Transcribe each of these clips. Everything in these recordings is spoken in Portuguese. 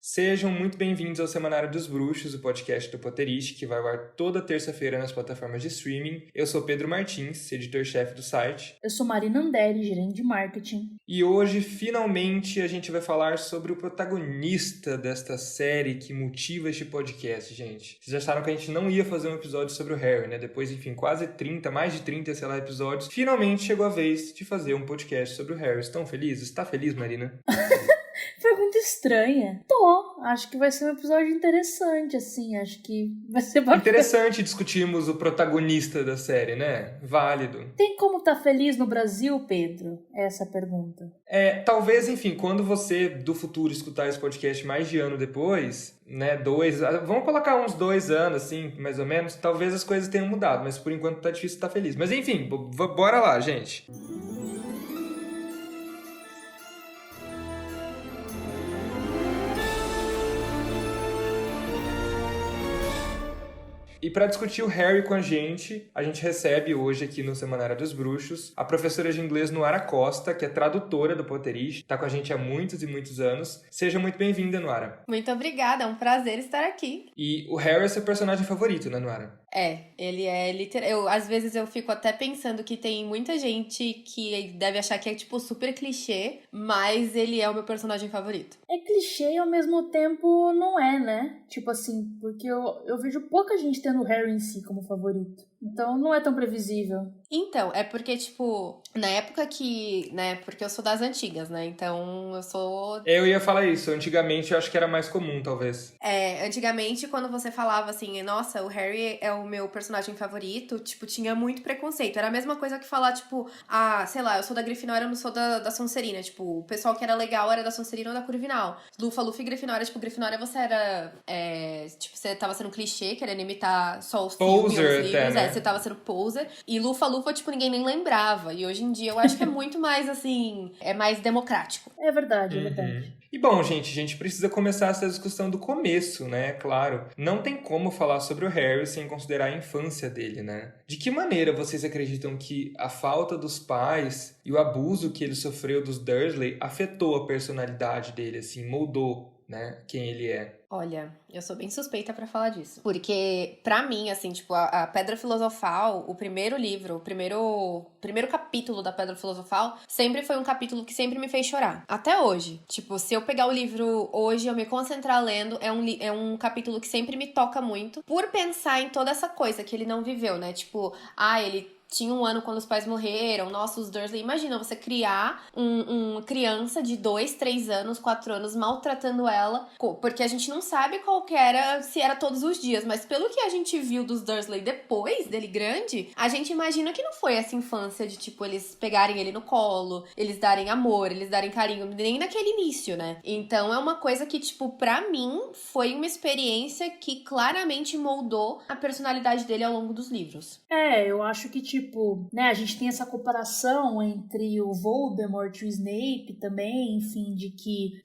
Sejam muito bem-vindos ao Semanário dos Bruxos, o podcast do Potterish, que vai ao ar toda terça-feira nas plataformas de streaming. Eu sou Pedro Martins, editor-chefe do site. Eu sou Marina Anderi, gerente de marketing. E hoje, finalmente, a gente vai falar sobre o protagonista desta série que motiva este podcast, gente. Vocês acharam que a gente não ia fazer um episódio sobre o Harry, né? Depois, enfim, mais de 30, sei lá, episódios. Finalmente chegou a vez de fazer um podcast sobre o Harry. Estão felizes? Tá feliz, Marina? Pergunta estranha. Acho que vai ser um episódio interessante, assim. Acho que vai ser bacana. Interessante discutirmos o protagonista da série, né? Válido. Tem como tá feliz no Brasil, Pedro? Essa é a pergunta. Talvez, enfim, quando você do futuro escutar esse podcast mais de ano depois, né, vamos colocar uns 2 anos, assim, mais ou menos, talvez as coisas tenham mudado, mas por enquanto tá difícil estar feliz. Mas enfim, bora lá, gente. E para discutir o Harry com a gente recebe hoje aqui no Semanário dos Bruxos a professora de inglês Nuara Costa, que é tradutora do Potterish, está com a gente há muitos e muitos anos. Seja muito bem-vinda, Nuara. Muito obrigada, é um prazer estar aqui. E o Harry é seu personagem favorito, né, Nuara? Ele é literal. Às vezes eu fico até pensando que tem muita gente que deve achar que é, tipo, super clichê, mas ele é o meu personagem favorito. É clichê e ao mesmo tempo não é, né? Tipo assim, porque eu vejo pouca gente tendo o Harry em si como favorito. Então não é tão previsível. Então, é porque, tipo, na época que, né, porque eu sou das antigas, né, então eu sou... Eu ia falar isso, antigamente eu acho que era mais comum, talvez. Antigamente, quando você falava assim, nossa, o Harry é o meu personagem favorito, tipo, tinha muito preconceito. Era a mesma coisa que falar, tipo, sei lá, eu sou da Grifinória, eu não sou da Sonserina. Tipo, o pessoal que era legal era da Sonserina ou da Corvinal. Lufa e Grifinória, tipo, Grifinória você era, tipo, você tava sendo clichê, querendo imitar só os filmes, os livros, até, né? Você tava sendo poser. E Lufa, tipo, ninguém nem lembrava. E hoje em dia eu acho que é muito mais, assim, é mais democrático. É verdade, é verdade. E bom, gente, a gente precisa começar essa discussão do começo, né? Claro, não tem como falar sobre o Harry sem considerar a infância dele, né? De que maneira vocês acreditam que a falta dos pais e o abuso que ele sofreu dos Dursley afetou a personalidade dele, assim, moldou, né, quem ele é? Olha, eu sou bem suspeita pra falar disso. Porque, pra mim, assim, tipo, a Pedra Filosofal, o primeiro livro, o primeiro capítulo da Pedra Filosofal, sempre foi um capítulo que sempre me fez chorar. Até hoje. Tipo, se eu pegar o livro hoje, eu me concentrar lendo, é um capítulo que sempre me toca muito. Por pensar em toda essa coisa que ele não viveu, né? Tipo, ele tinha 1 ano quando os pais morreram, nossa, os Dursley. Imagina você criar uma criança de 2, 3 anos, 4 anos, maltratando ela, porque a gente não sabe se era todos os dias, mas pelo que a gente viu dos Dursley depois dele grande, a gente imagina que não foi essa infância de, tipo, eles pegarem ele no colo, eles darem amor, eles darem carinho, nem naquele início, né? Então é uma coisa que, tipo, pra mim, foi uma experiência que claramente moldou a personalidade dele ao longo dos livros. Eu acho que, tipo, né, a gente tem essa comparação entre o Voldemort e o Snape também, enfim, de que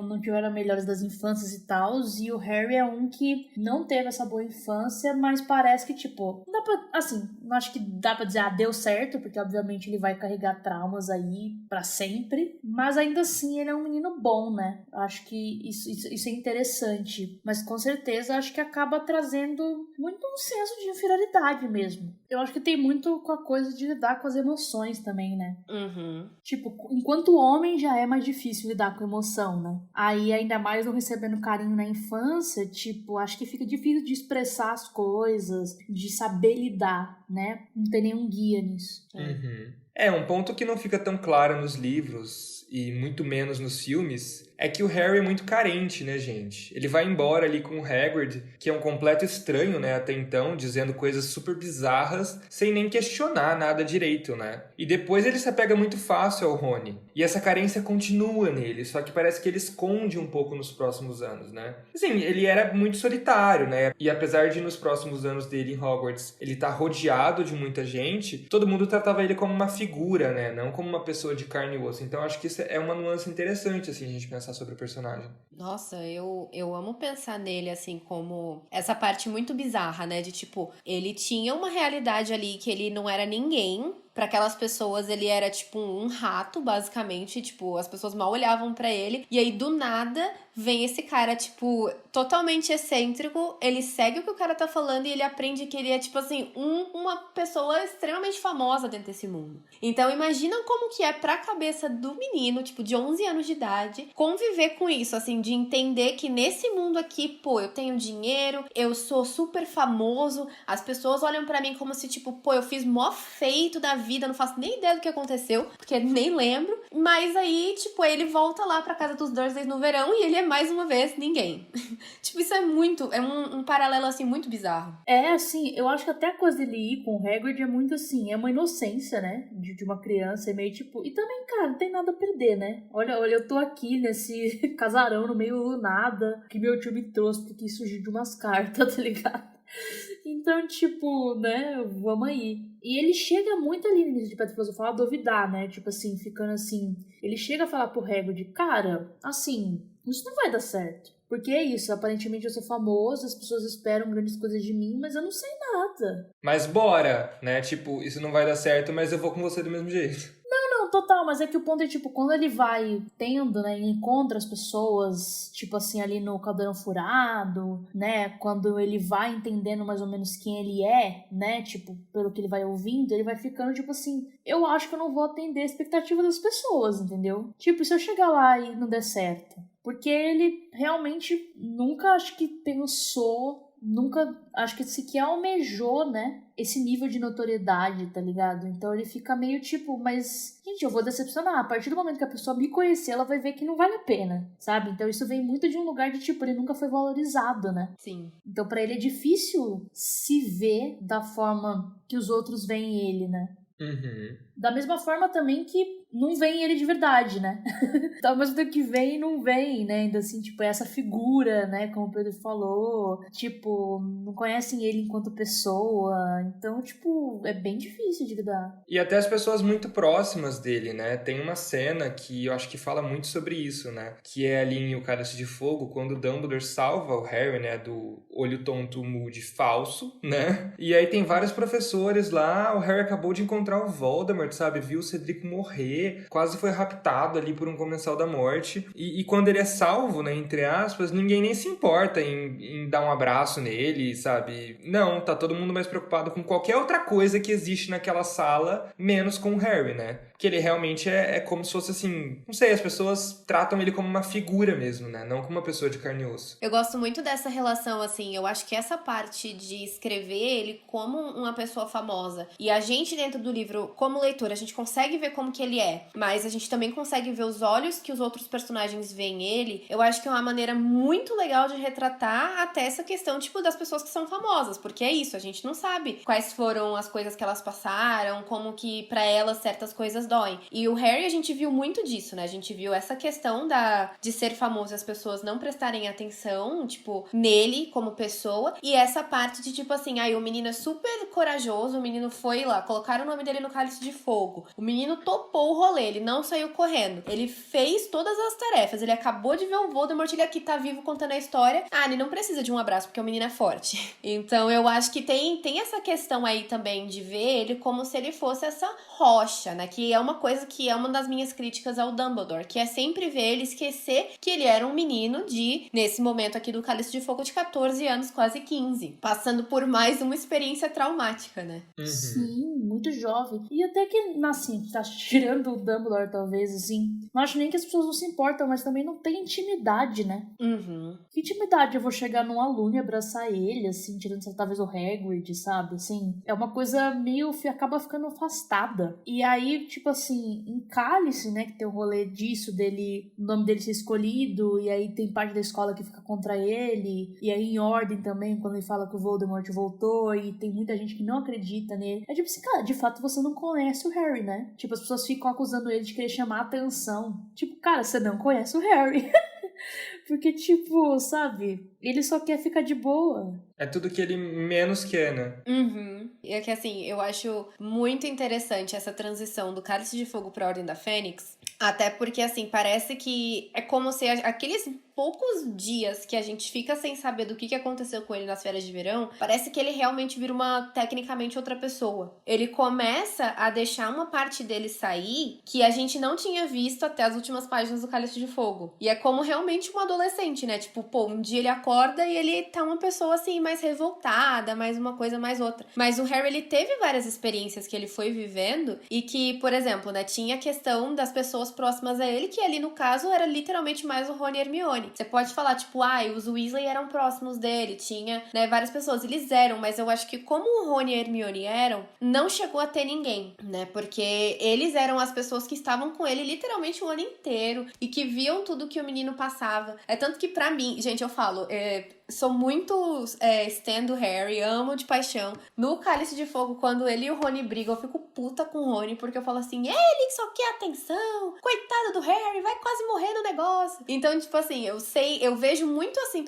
não tiveram melhores das infâncias e tal, e o Harry é um que não teve essa boa infância, mas parece que, tipo, dá pra, assim, não acho que dá pra dizer, deu certo, porque obviamente ele vai carregar traumas aí pra sempre, mas ainda assim ele é um menino bom, né? Acho que isso é interessante, mas com certeza acho que acaba trazendo muito um senso de inferioridade mesmo. Eu acho que tem muito com a coisa de lidar com as emoções também, né? Uhum. Tipo, enquanto homem já é mais difícil lidar com emoção, né? Aí, ainda mais não recebendo carinho na infância, tipo, acho que fica difícil de expressar as coisas, de saber lidar, né? Não tem nenhum guia nisso. Um ponto que não fica tão claro nos livros e muito menos nos filmes é que o Harry é muito carente, né, gente? Ele vai embora ali com o Hagrid, que é um completo estranho, né, até então, dizendo coisas super bizarras, sem nem questionar nada direito, né? E depois ele se apega muito fácil ao Rony. E essa carência continua nele, só que parece que ele esconde um pouco nos próximos anos, né? Assim, ele era muito solitário, né? E apesar de nos próximos anos dele em Hogwarts, ele tá rodeado de muita gente, todo mundo tratava ele como uma figura, né? Não como uma pessoa de carne e osso. Então acho que isso é uma nuance interessante, assim, a gente pensar sobre o personagem. Nossa, eu amo pensar nele, assim, como essa parte muito bizarra, né? De, tipo, ele tinha uma realidade ali que ele não era ninguém, pra aquelas pessoas ele era, tipo, um rato, basicamente. Tipo, as pessoas mal olhavam pra ele. E aí, do nada, vem esse cara, tipo, totalmente excêntrico. Ele segue o que o cara tá falando e ele aprende que ele é, tipo assim, uma pessoa extremamente famosa dentro desse mundo. Então, imagina como que é pra cabeça do menino, tipo, de 11 anos de idade, conviver com isso, assim, de entender que nesse mundo aqui, pô, eu tenho dinheiro, eu sou super famoso, as pessoas olham pra mim como se, tipo, pô, eu fiz mó feito da vida, não faço nem ideia do que aconteceu, porque nem lembro, mas aí, tipo, ele volta lá pra casa dos Dursleys no verão e ele é mais uma vez ninguém. Tipo, isso é muito, é um paralelo, assim, muito bizarro. É, assim, eu acho que até a coisa dele ir com o Hagrid é muito assim, é uma inocência, né, de uma criança, é meio tipo, e também, cara, não tem nada a perder, né, olha, eu tô aqui nesse casarão no meio do nada, que meu tio me trouxe, porque surgiu de umas cartas, tá ligado? Então, tipo, né, vamos aí. E ele chega muito ali no início de Pedra Filosofal a duvidar, né, tipo assim, ficando assim, ele chega a falar pro Hagrid, cara, assim, isso não vai dar certo. Porque é isso, aparentemente eu sou famoso, as pessoas esperam grandes coisas de mim, mas eu não sei nada. Mas bora, né? Tipo, isso não vai dar certo, mas eu vou com você do mesmo jeito. Não, total, mas é que o ponto é, tipo, quando ele vai tendo, né, ele encontra as pessoas, tipo assim, ali no Caldeirão Furado, né, quando ele vai entendendo mais ou menos quem ele é, né, tipo, pelo que ele vai ouvindo, ele vai ficando, tipo assim, eu acho que eu não vou atender a expectativa das pessoas, entendeu? Tipo, se eu chegar lá e não der certo, porque ele realmente nunca acho que pensou, nunca acho que sequer almejou, né, esse nível de notoriedade, tá ligado? Então ele fica meio tipo, mas, gente, eu vou decepcionar. A partir do momento que a pessoa me conhecer, ela vai ver que não vale a pena, sabe? Então isso vem muito de um lugar de tipo, ele nunca foi valorizado, né? Sim. Então pra ele é difícil se ver da forma que os outros veem ele, né? Uhum. Da mesma forma também que não vem ele de verdade, né? Então, ao mesmo tempo que vem, não vem, né? Ainda assim, tipo, essa figura, né? Como o Pedro falou, tipo, não conhecem ele enquanto pessoa. Então, tipo, é bem difícil de lidar. E até as pessoas muito próximas dele, né? Tem uma cena que eu acho que fala muito sobre isso, né? Que é ali em O Cálice de Fogo, quando o Dumbledore salva o Harry, né? Do olho tonto Moody falso, né? E aí tem vários professores lá, o Harry acabou de encontrar o Voldemort, sabe? Viu o Cedrico morrer, quase foi raptado ali por um comensal da morte. E quando ele é salvo, né? Entre aspas, ninguém nem se importa em dar um abraço nele, sabe? Não, tá todo mundo mais preocupado com qualquer outra coisa que existe naquela sala, menos com o Harry, né? Porque ele realmente é como se fosse assim... Não sei, as pessoas tratam ele como uma figura mesmo, né? Não como uma pessoa de carne e osso. Eu gosto muito dessa relação, assim, eu acho que essa parte de escrever ele como uma pessoa famosa, e a gente dentro do livro, como leitor, a gente consegue ver como que ele é, mas a gente também consegue ver os olhos que os outros personagens veem ele, eu acho que é uma maneira muito legal de retratar até essa questão, tipo, das pessoas que são famosas, porque é isso, a gente não sabe quais foram as coisas que elas passaram, como que pra elas certas coisas doem. E o Harry, a gente viu muito disso, né? A gente viu essa questão de ser famoso e as pessoas não prestarem atenção, tipo, nele como pessoa, e essa parte de, tipo assim, aí o menino é super corajoso, o menino foi lá, colocaram o nome dele no Cálice de Fogo, o menino topou o rolê, ele não saiu correndo, ele fez todas as tarefas, ele acabou de ver o Voldemort, ele aqui tá vivo contando a história, ele não precisa de um abraço, porque o menino é forte. Então eu acho que tem essa questão aí também de ver ele como se ele fosse essa rocha, né, que é uma coisa que é uma das minhas críticas ao Dumbledore, que é sempre ver ele esquecer que ele era um menino de, nesse momento aqui do Cálice de Fogo, de 14 anos, quase 15, passando por mais uma experiência traumática, né? Uhum. Sim, muito jovem. E até que, assim, tá tirando o Dumbledore, talvez, assim, não acho nem que as pessoas não se importam, mas também não tem intimidade, né? Uhum. Que intimidade eu vou chegar num aluno e abraçar ele, assim, tirando talvez o Hagrid, sabe? Assim, é uma coisa meio... acaba ficando afastada. E aí, tipo assim, em Cálice, né, que tem o rolê disso, dele, o nome dele ser escolhido, e aí tem parte da escola que fica contra ele, e aí em Ordem também, quando ele fala que o Voldemort voltou, e tem muita gente que não acredita nele. É tipo assim, cara, de fato você não conhece o Harry, né? Tipo, as pessoas ficam acusando ele de querer chamar a atenção. Tipo, cara, você não conhece o Harry. Porque, tipo, sabe, ele só quer ficar de boa. É tudo que ele menos quer, né? Uhum. E é que assim, eu acho muito interessante essa transição do Cálice de Fogo pra Ordem da Fênix, Até porque, assim, parece que é como se aqueles poucos dias que a gente fica sem saber do que aconteceu com ele nas férias de verão, parece que ele realmente vira tecnicamente, outra pessoa. Ele começa a deixar uma parte dele sair que a gente não tinha visto até as últimas páginas do Cálice de Fogo. E é como realmente um adolescente, né? Tipo, pô, um dia ele acorda e ele tá uma pessoa, assim, mais revoltada, mais uma coisa, mais outra. Mas o Harry, ele teve várias experiências que ele foi vivendo e que, por exemplo, né, tinha a questão das pessoas próximas a ele, que ali, no caso, era literalmente mais o Rony e Hermione. Você pode falar, tipo, os Weasley eram próximos dele, tinha, né, várias pessoas. Eles eram, mas eu acho que como o Rony e a Hermione eram, não chegou a ter ninguém, né? Porque eles eram as pessoas que estavam com ele literalmente o ano inteiro e que viam tudo que o menino passava. É tanto que pra mim, gente, eu falo, sou muito stan do Harry, amo de paixão. No Cálice de Fogo, quando ele e o Rony brigam, eu fico puta com o Rony, porque eu falo assim, ele só quer atenção, coitado do Harry, vai quase morrer no negócio. Então, tipo assim, eu vejo muito assim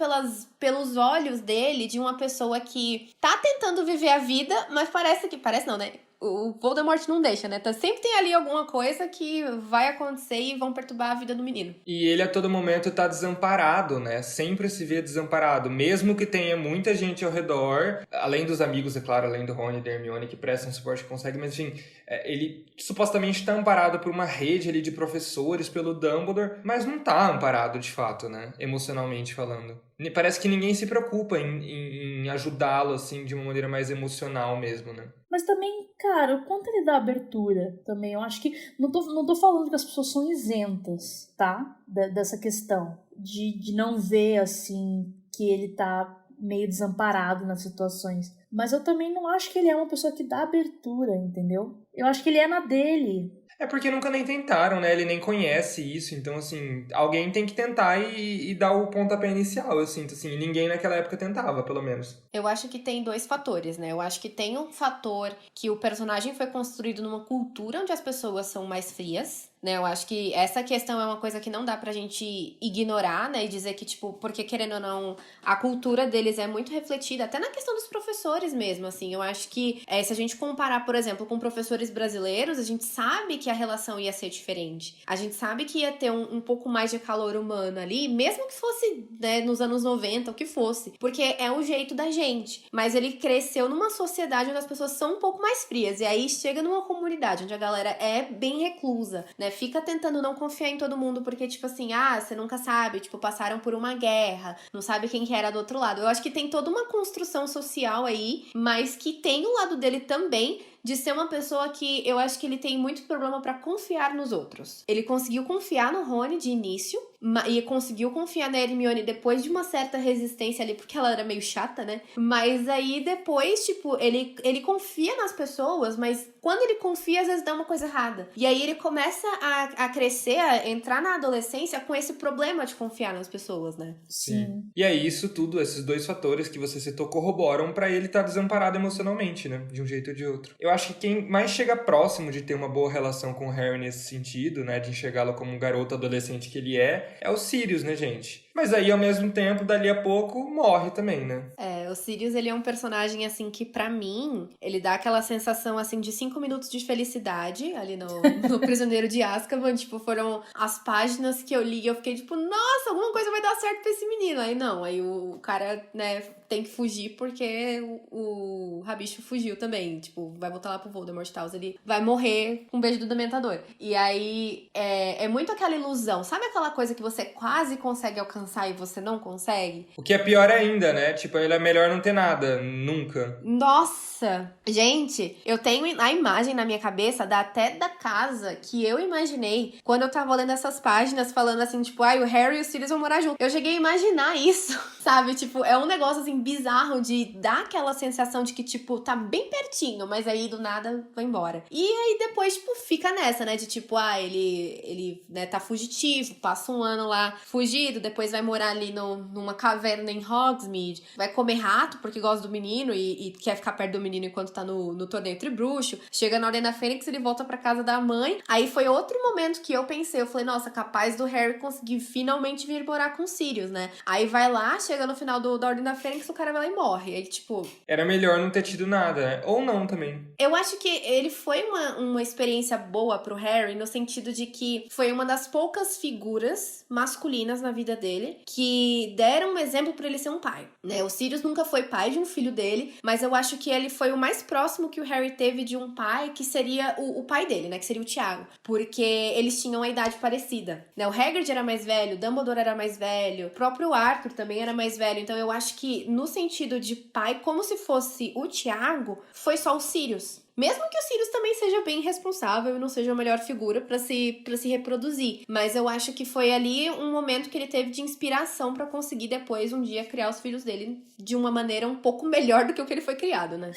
pelos olhos dele, de uma pessoa que tá tentando viver a vida, mas parece não, né? O Voldemort não deixa, né? Sempre tem ali alguma coisa que vai acontecer e vão perturbar a vida do menino. E ele a todo momento tá desamparado, né? Sempre se vê desamparado. Mesmo que tenha muita gente ao redor, além dos amigos, é claro, além do Rony e da Hermione, que prestam suporte que conseguem, mas enfim, ele supostamente tá amparado por uma rede ali de professores, pelo Dumbledore, mas não tá amparado de fato, né? Emocionalmente falando. Parece que ninguém se preocupa em ajudá-lo, assim, de uma maneira mais emocional mesmo, né? Mas também, cara, o quanto ele dá abertura também, eu acho que... Não tô falando que as pessoas são isentas, tá? Dessa questão. De não ver, assim, que ele tá meio desamparado nas situações. Mas eu também não acho que ele é uma pessoa que dá abertura, entendeu? Eu acho que ele é na dele. É porque nunca nem tentaram, né? Ele nem conhece isso, então, assim, alguém tem que tentar e dar o pontapé inicial, eu sinto, assim, e ninguém naquela época tentava, pelo menos. Eu acho que tem dois fatores, né? Eu acho que tem um fator que o personagem foi construído numa cultura onde as pessoas são mais frias, né? Eu acho que essa questão é uma coisa que não dá pra gente ignorar, né? E dizer que, tipo, porque querendo ou não, a cultura deles é muito refletida, até na questão dos professores mesmo, assim. Eu acho que, se a gente comparar, por exemplo, com professores brasileiros, a gente sabe que a relação ia ser diferente. A gente sabe que ia ter um pouco mais de calor humano ali, mesmo que fosse, né, nos anos 90, o que fosse. Porque é o jeito da gente. Mas ele cresceu numa sociedade onde as pessoas são um pouco mais frias. E aí chega numa comunidade onde a galera é bem reclusa, né? Fica tentando não confiar em todo mundo, porque, tipo assim, você nunca sabe, tipo, passaram por uma guerra, não sabe quem que era do outro lado. Eu acho que tem toda uma construção social aí, mas que tem o lado dele também, de ser uma pessoa que eu acho que ele tem muito problema pra confiar nos outros. Ele conseguiu confiar no Rony de início, e conseguiu confiar na Hermione depois de uma certa resistência ali, porque ela era meio chata, né? Mas aí depois, tipo, ele confia nas pessoas, mas quando ele confia, às vezes dá uma coisa errada. E aí ele começa a crescer, a entrar na adolescência com esse problema de confiar nas pessoas, né? Sim. E aí isso tudo, esses dois fatores que você citou, corroboram pra ele estar desamparado emocionalmente, né? De um jeito ou de outro. Eu acho que quem mais chega próximo de ter uma boa relação com o Harry nesse sentido, né? De enxergá-lo como um garoto adolescente que ele é o Sirius, né, gente? Mas aí, ao mesmo tempo, dali a pouco, morre também, né? O Sirius, ele é um personagem, assim, que pra mim, ele dá aquela sensação, assim, de 5 minutos de felicidade ali no Prisioneiro de Azkaban. Tipo, foram as páginas que eu li e eu fiquei tipo, nossa, alguma coisa vai dar certo pra esse menino. Aí não, aí o cara, né, tem que fugir porque o Rabicho fugiu também. Tipo, vai voltar lá pro Voldemort e tal. Ele vai morrer com um beijo do Dementador. E aí, é muito aquela ilusão. Sabe aquela coisa que você quase consegue alcançar e você não consegue? O que é pior ainda, né? Tipo, ele é melhor não ter nada, nunca. Nossa! Gente, eu tenho a imagem na minha cabeça até da casa que eu imaginei quando eu tava lendo essas páginas falando assim, tipo, o Harry e o Sirius vão morar juntos. Eu cheguei a imaginar isso, sabe? Tipo, é um negócio assim bizarro de dar aquela sensação de que, tipo, tá bem pertinho, mas aí do nada vai embora. E aí depois, tipo, fica nessa, né? De tipo, ele né, tá fugitivo, passa um ano lá fugido, depois vai morar ali numa caverna em Hogsmeade, vai comer rato porque gosta do menino e quer ficar perto do menino enquanto tá no torneio tribruxo. Chega na Ordem da Fênix, ele volta pra casa da mãe. Aí foi outro momento que eu pensei, eu falei, nossa, capaz do Harry conseguir finalmente vir morar com o Sirius, né? Aí vai lá, chega no final da Ordem da Fênix, o cara vai lá e morre. Aí, tipo... Era melhor não ter tido nada, né? Ou não também. Eu acho que ele foi uma experiência boa pro Harry, no sentido de que foi uma das poucas figuras masculinas na vida dele que deram um exemplo pra ele ser um pai, né? O Sirius nunca foi pai de um filho dele, mas eu acho que ele foi o mais próximo que o Harry teve de um pai, que seria o pai dele, né? Que seria o Tiago, porque eles tinham a idade parecida, né? O Hagrid era mais velho, o Dumbledore era mais velho, o próprio Arthur também era mais velho, então eu acho que no sentido de pai, como se fosse o Tiago, foi só o Sirius. Mesmo que o Sirius também seja bem responsável e não seja a melhor figura pra se reproduzir. Mas eu acho que foi ali um momento que ele teve de inspiração pra conseguir depois, um dia, criar os filhos dele de uma maneira um pouco melhor do que o que ele foi criado, né?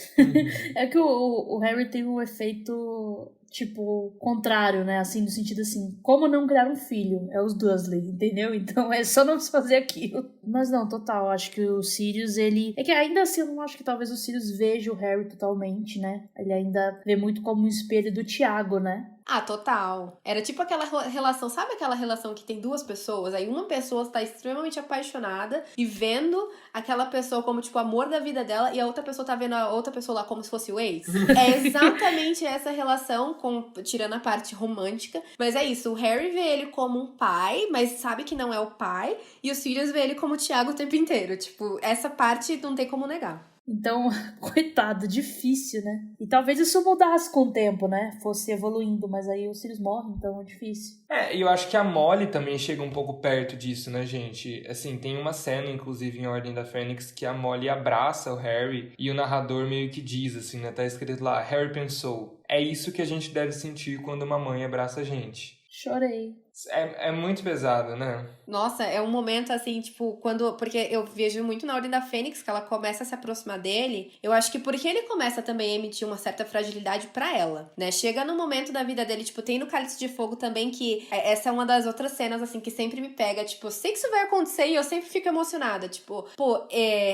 É que o Harry tem um efeito, tipo, contrário, né? Assim, no sentido assim, como não criar um filho? É os Dursley, entendeu? Então é só não se fazer aquilo. Mas não, total, acho que o Sirius, ele... É que ainda assim, eu não acho que talvez o Sirius veja o Harry totalmente, né? Ele ainda vê muito como um espelho do Tiago, né? Ah, total. Era tipo aquela relação, sabe aquela relação que tem duas pessoas? Aí uma pessoa está extremamente apaixonada e vendo aquela pessoa como, tipo, o amor da vida dela, e a outra pessoa tá vendo a outra pessoa lá como se fosse o ex. É exatamente essa relação, tirando a parte romântica. Mas é isso, o Harry vê ele como um pai, mas sabe que não é o pai, e o Sirius vê ele como o Tiago o tempo inteiro. Tipo, essa parte não tem como negar. Então, coitado, difícil, né? E talvez isso mudasse com o tempo, né? Fosse evoluindo, mas aí o Sirius morre, então é difícil. E eu acho que a Molly também chega um pouco perto disso, né, gente? Assim, tem uma cena, inclusive, em Ordem da Fênix, que a Molly abraça o Harry e o narrador meio que diz, assim, né? Tá escrito lá, Harry pensou, é isso que a gente deve sentir quando uma mãe abraça a gente. Chorei. É muito pesado, né? Nossa, é um momento assim, tipo, quando... Porque eu vejo muito na Ordem da Fênix que ela começa a se aproximar dele. Eu acho que porque ele começa também a emitir uma certa fragilidade pra ela, né? Chega no momento da vida dele, tipo, tem no Cálice de Fogo também que... Essa é uma das outras cenas, assim, que sempre me pega. Tipo, eu sei que isso vai acontecer e eu sempre fico emocionada. Tipo, pô,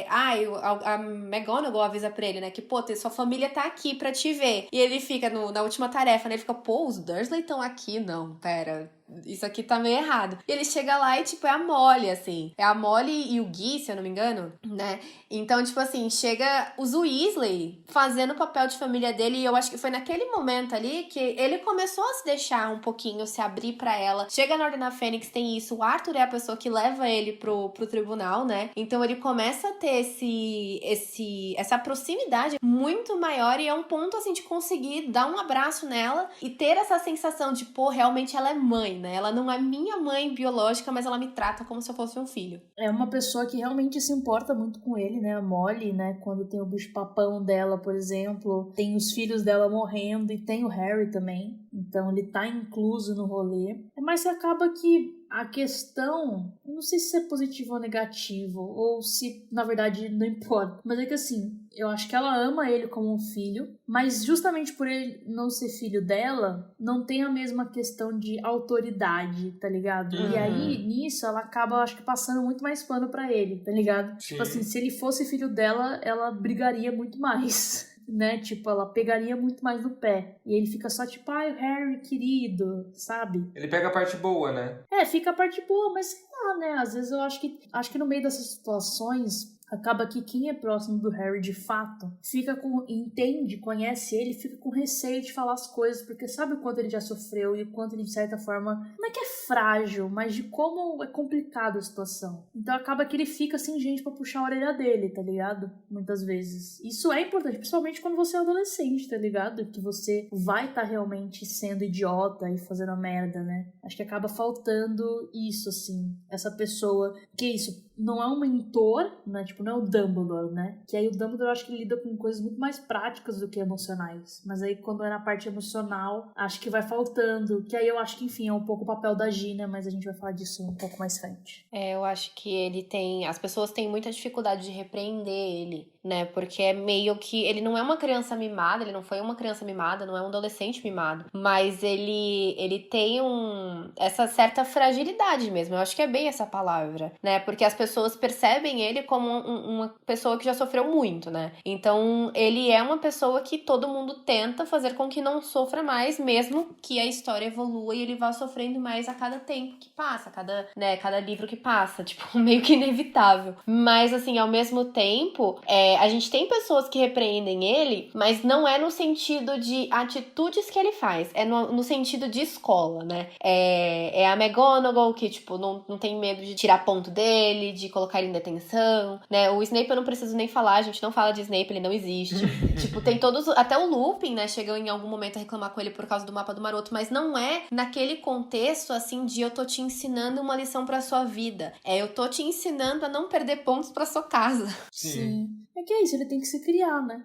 a McGonagall avisa pra ele, né? Que, pô, sua família tá aqui pra te ver. E ele fica na última tarefa, né? Ele fica, pô, os Dursley estão aqui? Não, pera... Isso aqui tá meio errado. E ele chega lá e, tipo, é a Molly, assim. É a Molly e o Guy, se eu não me engano, né? Então, tipo assim, chega os Weasley fazendo o papel de família dele. E eu acho que foi naquele momento ali que ele começou a se deixar um pouquinho, se abrir pra ela. Chega na Ordem da Fênix, tem isso. O Arthur é a pessoa que leva ele pro tribunal, né? Então ele começa a ter essa proximidade muito maior. E é um ponto, assim, de conseguir dar um abraço nela e ter essa sensação de, pô, realmente ela é mãe, né? Ela não é minha mãe biológica, mas ela me trata como se eu fosse um filho. É uma pessoa que realmente se importa muito com ele, né? A Molly, né? Quando tem o bicho-papão dela, por exemplo, tem os filhos dela morrendo e tem o Harry também. Então ele tá incluso no rolê. Mas acaba que a questão, não sei se é positivo ou negativo, ou se, na verdade, não importa. Mas é que assim, eu acho que ela ama ele como um filho, mas justamente por ele não ser filho dela, não tem a mesma questão de autoridade, tá ligado? Uhum. E aí, nisso, ela acaba, acho que, passando muito mais pano pra ele, tá ligado? Sim. Tipo assim, se ele fosse filho dela, ela brigaria muito mais. Né, tipo, ela pegaria muito mais no pé. E ele fica só tipo, ai, o Harry, querido, sabe? Ele pega a parte boa, né? Fica a parte boa, mas sei lá, né? Às vezes eu acho que no meio dessas situações acaba que quem é próximo do Harry de fato entende, conhece ele, fica com receio de falar as coisas, porque sabe o quanto ele já sofreu e o quanto ele, de certa forma, não é que é frágil, mas de como é complicado a situação. Então acaba que ele fica sem gente pra puxar a orelha dele, tá ligado? Muitas vezes. Isso é importante, principalmente quando você é adolescente, tá ligado? Que você vai estar realmente sendo idiota e fazendo a merda, né? Acho que acaba faltando isso, assim. Essa pessoa, que é isso, não é um mentor, né? Tipo, não é o Dumbledore, né? Que aí o Dumbledore, eu acho que ele lida com coisas muito mais práticas do que emocionais. Mas aí, quando é na parte emocional, acho que vai faltando. Que aí eu acho que, enfim, é um pouco o papel da Gina, mas a gente vai falar disso um pouco mais frente. Eu acho que as pessoas têm muita dificuldade de repreender ele, né? Porque é meio que, ele não é uma criança mimada, ele não foi uma criança mimada, não é um adolescente mimado, mas ele tem essa certa fragilidade mesmo, eu acho que é bem essa palavra, né? Porque as pessoas percebem ele como uma pessoa que já sofreu muito, né? Então, ele é uma pessoa que todo mundo tenta fazer com que não sofra mais, mesmo que a história evolua e ele vá sofrendo mais a cada tempo que passa, cada livro que passa, tipo, meio que inevitável. Mas, assim, ao mesmo tempo, a gente tem pessoas que repreendem ele, mas não é no sentido de atitudes que ele faz, é no sentido de escola, né? É a McGonagall que, tipo, não tem medo de tirar ponto dele, de colocar ele em detenção, né? O Snape eu não preciso nem falar, a gente não fala de Snape, ele não existe. Tipo, tem todos, até o Lupin, né, chegou em algum momento a reclamar com ele por causa do mapa do Maroto, mas não é naquele contexto, assim, de eu tô te ensinando uma lição pra sua vida. Eu tô te ensinando a não perder pontos pra sua casa. Sim. É que é isso, ele tem que se criar, né?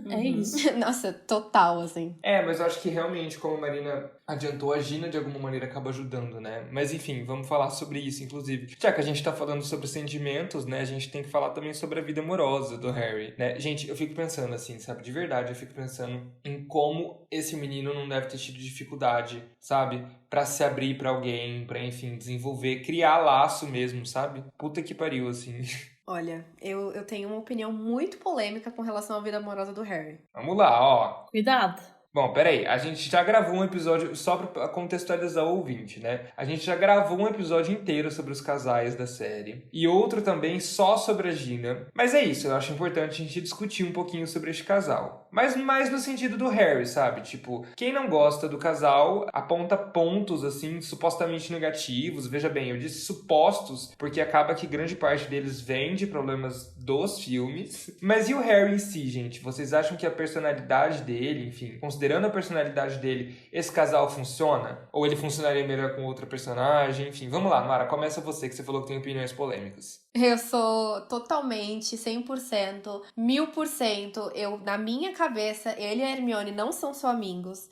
É isso. Nossa, total, assim. Mas eu acho que realmente, como a Marina adiantou, a Gina de alguma maneira acaba ajudando, né? Mas enfim, vamos falar sobre isso, inclusive. Já que a gente tá falando sobre sentimentos, né? A gente tem que falar também sobre a vida amorosa do Harry, né? Gente, eu fico pensando assim, sabe? De verdade, eu fico pensando em como esse menino não deve ter tido dificuldade, sabe? Pra se abrir pra alguém, pra, enfim, desenvolver, criar laço mesmo, sabe? Puta que pariu, assim. Olha, eu tenho uma opinião muito polêmica com relação à vida amorosa do Harry. Vamos lá, ó. Cuidado. Bom, peraí, a gente já gravou um episódio, só pra contextualizar o ouvinte, né? A gente já gravou um episódio inteiro sobre os casais da série. E outro também só sobre a Gina. Mas é isso, eu acho importante a gente discutir um pouquinho sobre este casal. Mas mais no sentido do Harry, sabe? Tipo, quem não gosta do casal aponta pontos, assim, supostamente negativos. Veja bem, eu disse supostos, porque acaba que grande parte deles vem de problemas dos filmes. Mas e o Harry em si, gente? Vocês acham que a personalidade dele, enfim, considerando a personalidade dele, esse casal funciona? Ou ele funcionaria melhor com outra personagem? Enfim, vamos lá, Mara, começa você, que você falou que tem opiniões polêmicas. Eu sou totalmente, 100%, 1000%. Na minha cabeça, ele e a Hermione não são só amigos.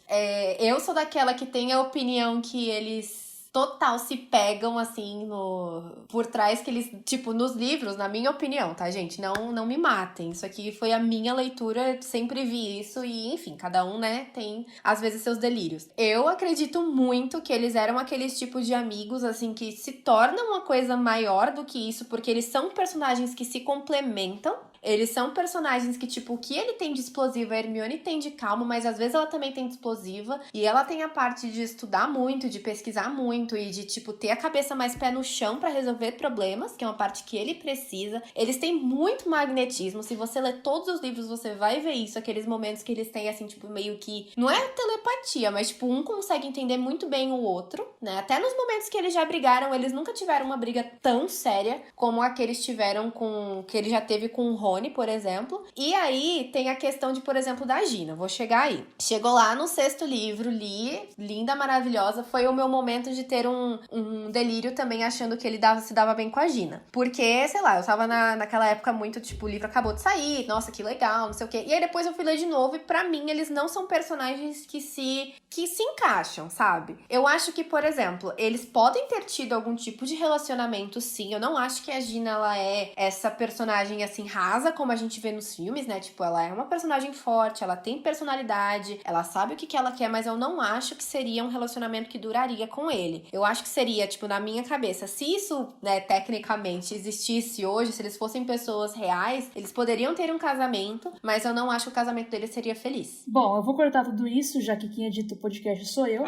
Eu sou daquela que tem a opinião que eles total se pegam, assim, por trás, que eles, tipo, nos livros, na minha opinião, tá, gente? Não me matem. Isso aqui foi a minha leitura, sempre vi isso e, enfim, cada um, né, tem, às vezes, seus delírios. Eu acredito muito que eles eram aqueles tipos de amigos, assim, que se tornam uma coisa maior do que isso, porque eles são personagens que se complementam. Eles são personagens que, tipo, o que ele tem de explosivo, a Hermione tem de calmo, mas às vezes ela também tem de explosiva. E ela tem a parte de estudar muito, de pesquisar muito e de, tipo, ter a cabeça mais pé no chão pra resolver problemas, que é uma parte que ele precisa. Eles têm muito magnetismo. Se você ler todos os livros, você vai ver isso. Aqueles momentos que eles têm, assim, tipo, meio que... Não é telepatia, mas, tipo, um consegue entender muito bem o outro, né? Até nos momentos que eles já brigaram, eles nunca tiveram uma briga tão séria como a que eles tiveram que ele já teve com o Rony, por exemplo. E aí tem a questão de, por exemplo, da Gina. Vou chegar aí. Chegou lá no 6º livro, li, linda, maravilhosa. Foi o meu momento de ter um delírio também, achando que ele se dava bem com a Gina. Porque, sei lá, eu tava naquela época muito, tipo, o livro acabou de sair, nossa, que legal, não sei o quê. E aí depois eu fui ler de novo e pra mim eles não são personagens que se encaixam, sabe? Eu acho que, por exemplo, eles podem ter tido algum tipo de relacionamento, sim. Eu não acho que a Gina, ela é essa personagem, assim, rasa, como a gente vê nos filmes, né? Tipo, ela é uma personagem forte, ela tem personalidade, ela sabe o que ela quer, mas eu não acho que seria um relacionamento que duraria com ele. Eu acho que seria, tipo, na minha cabeça, se isso, né, tecnicamente existisse hoje, se eles fossem pessoas reais, eles poderiam ter um casamento, mas eu não acho que o casamento deles seria feliz. Bom, eu vou cortar tudo isso, já que quem edita o podcast sou eu.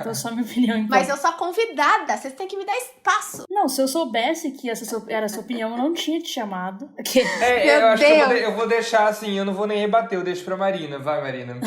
Então só minha opinião importa. Mas eu sou a convidada, vocês têm que me dar espaço. Não, se eu soubesse que essa era a sua opinião, eu não tinha te chamado. Eu acho que eu vou deixar assim, eu não vou nem rebater, eu deixo pra Marina. Vai, Marina.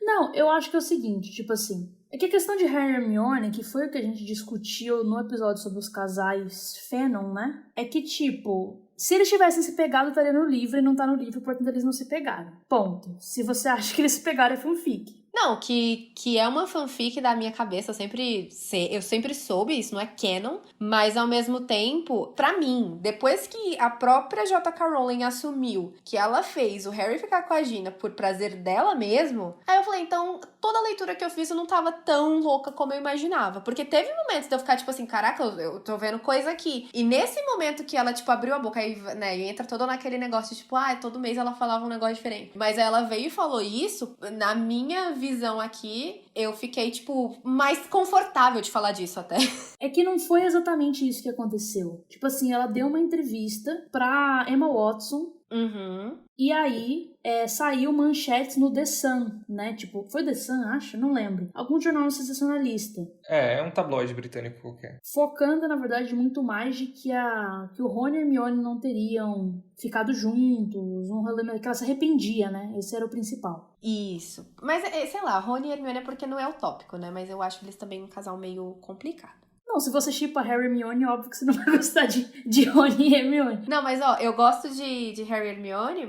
Não, eu acho que é o seguinte, tipo assim, é que a questão de Harry e Hermione, que foi o que a gente discutiu no episódio sobre os casais Fennon, né? É que, tipo, se eles tivessem se pegado, estaria no livro, e não tá no livro, portanto eles não se pegaram. Ponto. Se você acha que eles se pegaram, é fanfic. Não, que é uma fanfic da minha cabeça, eu sempre soube, isso não é canon, mas ao mesmo tempo, pra mim, depois que a própria J.K. Rowling assumiu que ela fez o Harry ficar com a Gina por prazer dela mesmo, aí eu falei, então, toda a leitura que eu fiz eu não tava tão louca como eu imaginava, porque teve momentos de eu ficar tipo assim, caraca, eu tô vendo coisa aqui, e nesse momento que ela, tipo, abriu a boca, aí, né, e entra todo naquele negócio, tipo, todo mês ela falava um negócio diferente, mas aí ela veio e falou isso, na minha visão aqui, eu fiquei, tipo, mais confortável de falar disso até. É que não foi exatamente isso que aconteceu. Tipo assim, ela deu uma entrevista pra Emma Watson. Uhum. E aí, saiu manchetes no The Sun, né? Tipo, foi The Sun, acho? Não lembro. Algum jornal sensacionalista. É um tabloide britânico qualquer. Focando, na verdade, muito mais de que o Rony e a Hermione não teriam ficado juntos, que ela se arrependia, né? Esse era o principal. Isso. Mas, sei lá, Rony e Hermione é porque não é utópico, né? Mas eu acho eles também um casal meio complicado. Não, se você shippa Harry e Hermione, óbvio que você não vai gostar de Rony e Hermione. Não, mas eu gosto de Harry e Hermione,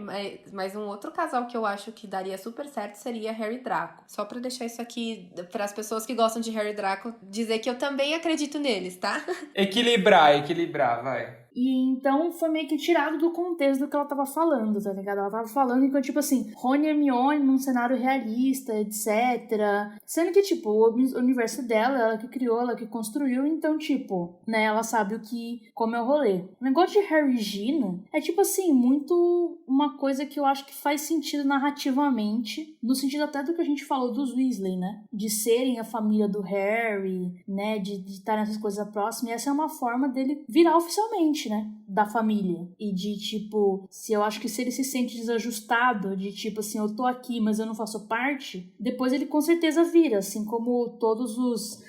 mas um outro casal que eu acho que daria super certo seria Harry e Draco. Só pra deixar isso aqui para as pessoas que gostam de Harry e Draco, dizer que eu também acredito neles, tá? Equilibrar, vai. E então foi meio que tirado do contexto do que ela tava falando, tá ligado? Ela tava falando que, tipo assim, Rony e Hermione num cenário realista, etc. Sendo que, tipo, o universo dela, ela que criou, ela que construiu, então, tipo, né, ela sabe como é o rolê. O negócio de Harry e Gina é, tipo assim, muito uma coisa que eu acho que faz sentido narrativamente, no sentido até do que a gente falou dos Weasley, né? De serem a família do Harry, né? De estar nessas coisas próximas. E essa é uma forma dele virar oficialmente, né, da família. E de, tipo, eu acho que se ele se sente desajustado, de tipo assim, eu tô aqui, mas eu não faço parte, depois ele com certeza vira, assim como todos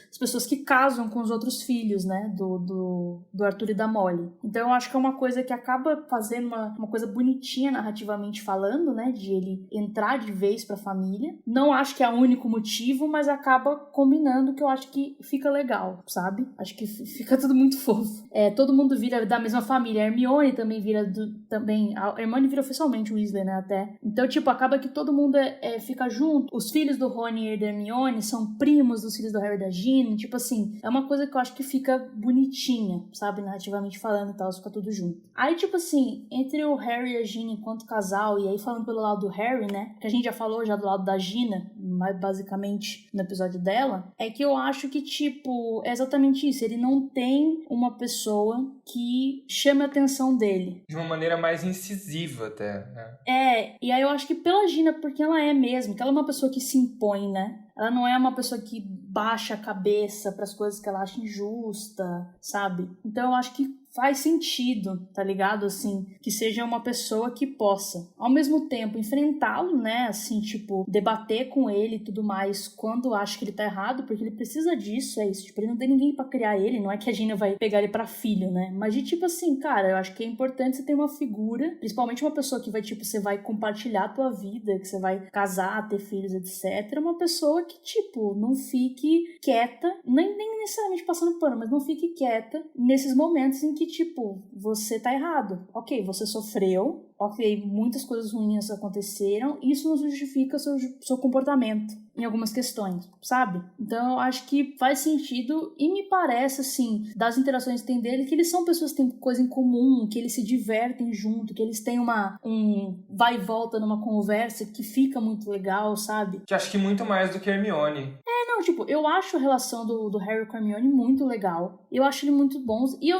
as pessoas que casam com os outros filhos, né, do Arthur e da Molly. Então eu acho que é uma coisa que acaba fazendo uma coisa bonitinha narrativamente falando, né, de ele entrar de vez pra família. Não acho que é o único motivo, mas acaba combinando, que eu acho que fica legal, sabe? Acho que fica tudo muito fofo. Todo mundo vira da mesma família. A Hermione também vira a Hermione vira oficialmente o Weasley, né, até. Então, tipo, acaba que todo mundo fica junto. Os filhos do Rony e da Hermione são primos dos filhos do Harry e da Ginny. Tipo assim, é uma coisa que eu acho que fica bonitinha, sabe? Narrativamente falando e tal, fica tudo junto. Aí, tipo assim, entre o Harry e a Ginny enquanto casal, e aí falando pelo lado do Harry, né, que a gente já falou já do lado da Gina, mais basicamente no episódio dela, é que eu acho que, tipo, é exatamente isso. Ele não tem uma pessoa que chame a atenção dele. De uma maneira mais incisiva até, né? E aí eu acho que pela Gina, porque ela é mesmo, que ela é uma pessoa que se impõe, né? Ela não é uma pessoa que baixa a cabeça para as coisas que ela acha injusta, sabe? Então eu acho que faz sentido, tá ligado? Assim, que seja uma pessoa que possa, ao mesmo tempo, enfrentá-lo, né? Assim, tipo, debater com ele e tudo mais quando acha que ele tá errado, porque ele precisa disso, é isso. Tipo, ele não tem ninguém pra criar ele, não é que a Gina vai pegar ele pra filho, né? Mas de tipo assim, cara, eu acho que é importante você ter uma figura, principalmente uma pessoa que vai, tipo, você vai compartilhar a tua vida, que você vai casar, ter filhos, etc. Uma pessoa que, tipo, não fique quieta, nem necessariamente passando pano, mas não fique quieta nesses momentos em que, tipo, você tá errado. Ok, você sofreu, ok, muitas coisas ruins aconteceram, isso não justifica seu comportamento em algumas questões, sabe? Então eu acho que faz sentido e me parece, assim, das interações que tem dele, que eles são pessoas que têm coisa em comum, que eles se divertem junto, que eles têm um vai e volta numa conversa que fica muito legal, sabe? Que acho que muito mais do que a Hermione. Não, tipo, eu acho a relação do Harry com a Hermione muito legal. Eu acho ele muito bom. E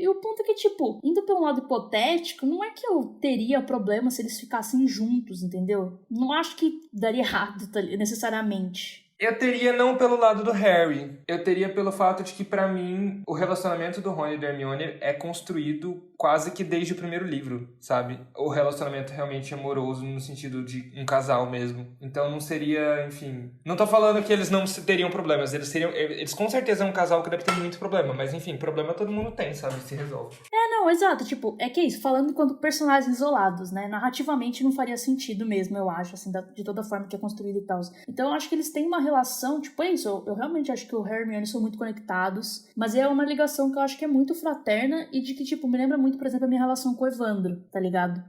o ponto é que, tipo, indo pelo lado hipotético, não é que eu teria problema se eles ficassem juntos, entendeu? Não acho que daria errado necessariamente. Eu teria não pelo lado do Harry. Eu teria pelo fato de que, pra mim, o relacionamento do Rony e da Hermione é construído quase que desde o primeiro livro, sabe? O relacionamento realmente amoroso no sentido de um casal mesmo. Então não seria, enfim... Não tô falando que eles não teriam problemas. Eles com certeza é um casal que deve ter muito problema. Mas, enfim, problema todo mundo tem, sabe? Se resolve. Não, exato. Tipo, é que é isso. Falando enquanto personagens isolados, né? Narrativamente não faria sentido mesmo, eu acho, assim, de toda forma que é construído e tal. Então eu acho que eles têm uma relação, tipo, é isso. Eu realmente acho que o Harry e a Hermione são muito conectados. Mas é uma ligação que eu acho que é muito fraterna e de que, tipo, me lembra muito, por exemplo, a minha relação com o Evandro, tá ligado?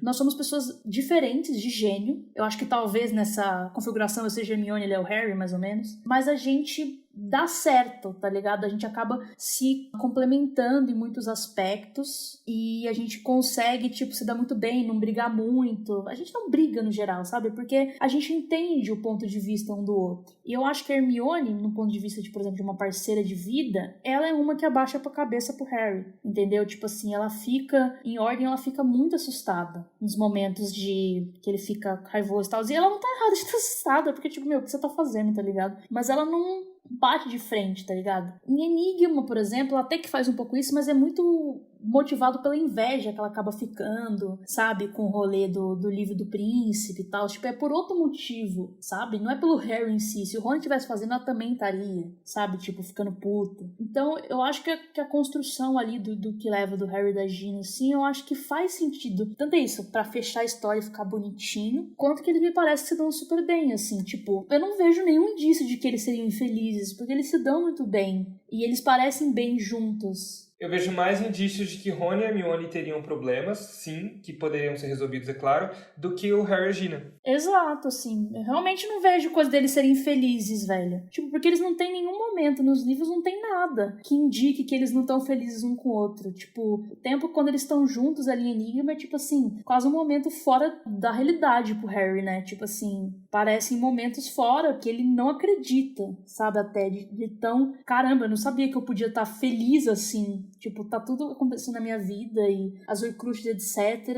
Nós somos pessoas diferentes de gênio. Eu acho que talvez nessa configuração eu seja Hermione, ele é o Harry, mais ou menos. Mas a gente dá certo, tá ligado? A gente acaba se complementando em muitos aspectos e a gente consegue, tipo, se dar muito bem, não brigar muito. A gente não briga no geral, sabe? Porque a gente entende o ponto de vista um do outro. E eu acho que a Hermione, no ponto de vista, de, por exemplo, de uma parceira de vida, ela é uma que abaixa a cabeça pro Harry, entendeu? Tipo assim, ela fica em ordem, ela fica muito assustada nos momentos de que ele fica raivoso e tal. E ela não tá errada de estar assustada, porque, tipo, meu, o que você tá fazendo, tá ligado? Mas ela não bate de frente, tá ligado? Em Enigma, por exemplo, ela até que faz um pouco isso, mas é muito motivado pela inveja que ela acaba ficando, sabe? Com o rolê do livro do príncipe e tal. Tipo, é por outro motivo, sabe? Não é pelo Harry em si. Se o Ron estivesse fazendo, ela também estaria, sabe? Tipo, ficando puta. Então, eu acho que a construção ali do que leva do Harry e da Gina, assim, eu acho que faz sentido. Tanto é isso, pra fechar a história e ficar bonitinho, quanto que eles me parecem que se dão super bem, assim. Tipo, eu não vejo nenhum indício de que eles seriam infelizes, porque eles se dão muito bem. E eles parecem bem juntos. Eu vejo mais indícios de que Ron e Hermione teriam problemas, sim, que poderiam ser resolvidos, é claro, do que o Harry e a Gina. Exato, assim. Eu realmente não vejo coisa deles serem felizes, velho. Tipo, porque eles não têm nenhum momento nos livros, não tem nada que indique que eles não estão felizes um com o outro. Tipo, o tempo quando eles estão juntos ali em Enigma é, tipo assim, quase um momento fora da realidade pro Harry, né? Tipo assim, parecem momentos fora que ele não acredita, sabe? Até de tão... Caramba, eu não sabia que eu podia estar feliz assim. Tipo, tá tudo acontecendo na minha vida e as Horcruxes, etc.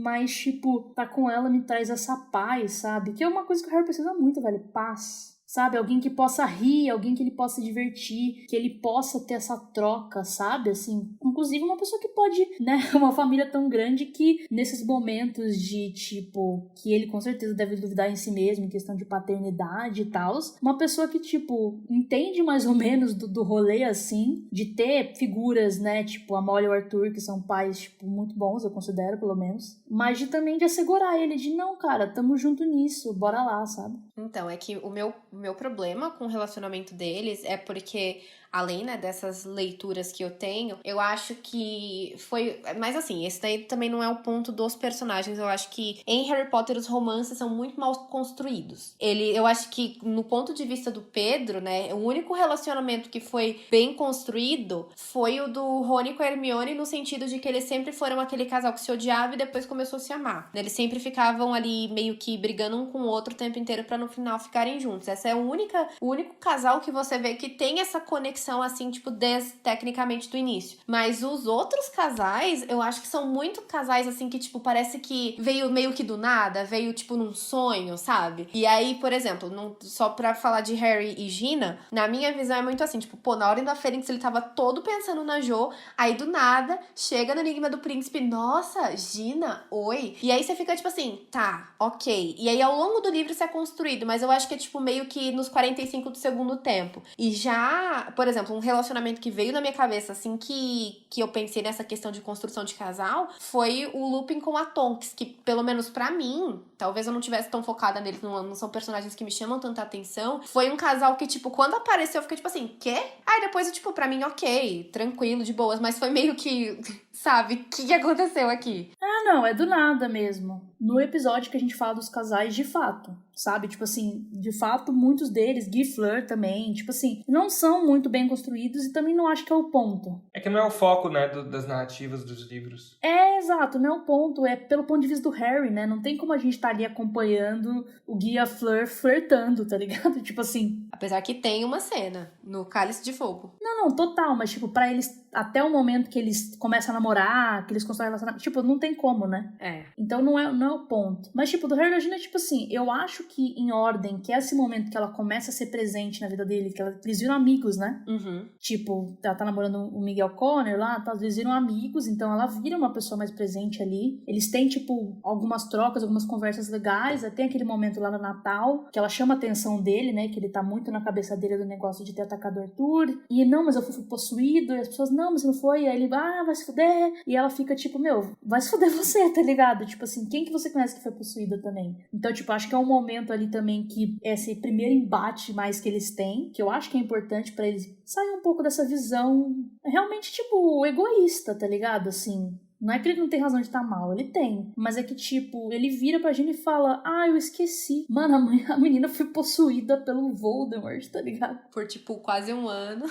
Mas, tipo, tá com ela me traz essa paz, sabe? Que é uma coisa que o Harry precisa muito, velho. Paz. Sabe? Alguém que possa rir, alguém que ele possa se divertir, que ele possa ter essa troca, sabe? Assim, inclusive uma pessoa que pode, né? Uma família tão grande que nesses momentos de, tipo, que ele com certeza deve duvidar em si mesmo, em questão de paternidade e tal, uma pessoa que, tipo, entende mais ou menos do rolê, assim, de ter figuras, né? Tipo, a Molly e o Arthur, que são pais, tipo, muito bons, eu considero, pelo menos. Mas também de assegurar ele, de não, cara, tamo junto nisso, bora lá, sabe? Então, é que o meu problema com o relacionamento deles é porque, além, né, dessas leituras que eu tenho, eu acho que foi... Mas assim, esse daí também não é o ponto dos personagens. Eu acho que em Harry Potter os romances são muito mal construídos. Eu acho que no ponto de vista do Pedro, né, o único relacionamento que foi bem construído foi o do Rony com a Hermione, no sentido de que eles sempre foram aquele casal que se odiava e depois começou a se amar. Eles sempre ficavam ali meio que brigando um com o outro o tempo inteiro pra no final ficarem juntos. Essa é o único casal que você vê que tem essa conexão, assim, tipo, desde tecnicamente do início. Mas os outros casais, eu acho que são muito casais, assim, que, tipo, parece que veio meio que do nada, veio, tipo, num sonho, sabe? E aí, por exemplo, só pra falar de Harry e Gina, na minha visão é muito assim, tipo, pô, na Ordem da Fênix ele tava todo pensando na Jo, aí do nada, chega no Enigma do Príncipe, nossa, Gina, oi. E aí você fica, tipo assim, tá, ok. E aí ao longo do livro isso é construído, mas eu acho que é, tipo, meio que nos 45 do segundo tempo. E já, por exemplo, um relacionamento que veio na minha cabeça, assim, que eu pensei nessa questão de construção de casal, foi o Lupin com a Tonks, que, pelo menos pra mim, talvez eu não tivesse tão focada neles, não são personagens que me chamam tanta atenção, foi um casal que, tipo, quando apareceu, eu fiquei, tipo assim, quê? Aí depois, tipo, pra mim, ok, tranquilo, de boas, mas foi meio que, sabe, o que aconteceu aqui? Ah, não, é do nada mesmo. No episódio que a gente fala dos casais, de fato, sabe? Tipo assim, de fato, muitos deles, Guy e Fleur também, tipo assim, não são muito bem construídos e também não acho que é o ponto. É que não é o foco, né, das narrativas dos livros. É, exato, não é o ponto, é pelo ponto de vista do Harry, né? Não tem como a gente estar ali acompanhando o Guy e a Fleur flertando, tá ligado? Tipo assim... Apesar que tem uma cena no Cálice de Fogo. Não, total, mas tipo, pra eles, até o momento que eles começam a namorar, que eles constroem relacionamento, tipo, não tem como, né? É. Então não é o ponto. Mas, tipo, do Harry e da Gina, tipo assim, eu acho que em ordem, que é esse momento que ela começa a ser presente na vida dele, que eles viram amigos, né? Uhum. Tipo, ela tá namorando o Miguel Connor lá, tá, eles viram amigos, então ela vira uma pessoa mais presente ali. Eles têm, tipo, algumas trocas, algumas conversas legais. Tem aquele momento lá no Natal, que ela chama a atenção dele, né? Que ele tá muito na cabeça dele do negócio de ter atacado o Arthur. E não, mas eu fui possuído. E as pessoas, não, mas você não foi. E aí ele, vai se fuder. E ela fica tipo, vai se fuder você, tá ligado? Tipo assim, quem que você conhece que foi possuída também? Então, tipo, acho que é um momento ali também que esse primeiro embate mais que eles têm, que eu acho que é importante pra eles saírem um pouco dessa visão realmente, tipo, egoísta, tá ligado? Assim, não é que ele não tem razão de estar mal, ele tem. Mas é que, tipo, ele vira pra Gina e fala, eu esqueci. Mano, a menina foi possuída pelo Voldemort, tá ligado? Por, tipo, quase um ano.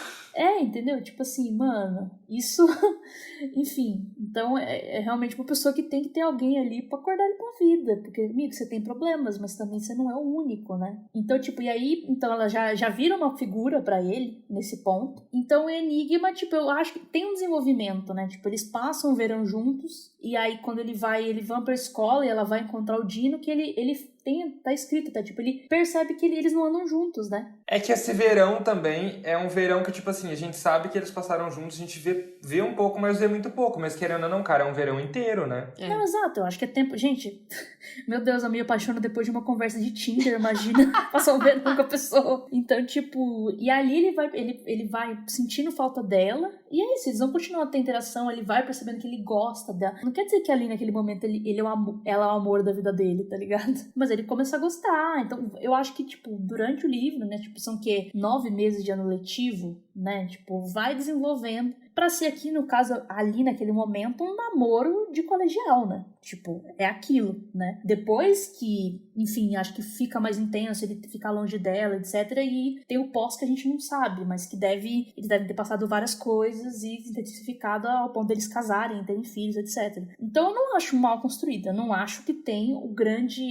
Entendeu? Tipo assim, mano, isso... Enfim, então é realmente uma pessoa que tem que ter alguém ali pra acordar ele pra vida. Porque, amigo, você tem problemas, mas também você não é o único, né? Então, tipo, e aí, então ela já vira uma figura pra ele, nesse ponto. Então, o Enigma, tipo, eu acho que tem um desenvolvimento, né? Tipo, eles passam o verão juntos, e aí quando ele vão pra escola e ela vai encontrar o Dino, que ele tá escrito, tá? Tipo, ele percebe que eles não andam juntos, né? É que esse verão também é um verão que, tipo assim, a gente sabe que eles passaram juntos, a gente vê um pouco, mas vê muito pouco. Mas querendo ou não, cara, é um verão inteiro, né? Não, exato, eu acho que é tempo... Gente, meu Deus, eu me apaixono depois de uma conversa de Tinder, imagina passar um verão com a pessoa. Então, tipo... E ali ele vai sentindo falta dela, e é isso, eles vão continuar a ter interação, ele vai percebendo que ele gosta dela. Não quer dizer que ali naquele momento ela é o amor da vida dele, tá ligado? Mas ele começa a gostar. Então, eu acho que, tipo, durante o livro, né, tipo, são 9 meses de ano letivo, né, tipo, vai desenvolvendo pra ser aqui, no caso, ali naquele momento, um namoro de colegial, né? Tipo, é aquilo, né? Depois que, enfim, acho que fica mais intenso, ele fica longe dela, etc. E tem o pós que a gente não sabe, mas que eles devem ter passado várias coisas e intensificado ao ponto deles casarem, terem filhos, etc. Então eu não acho mal construída, eu não acho que tem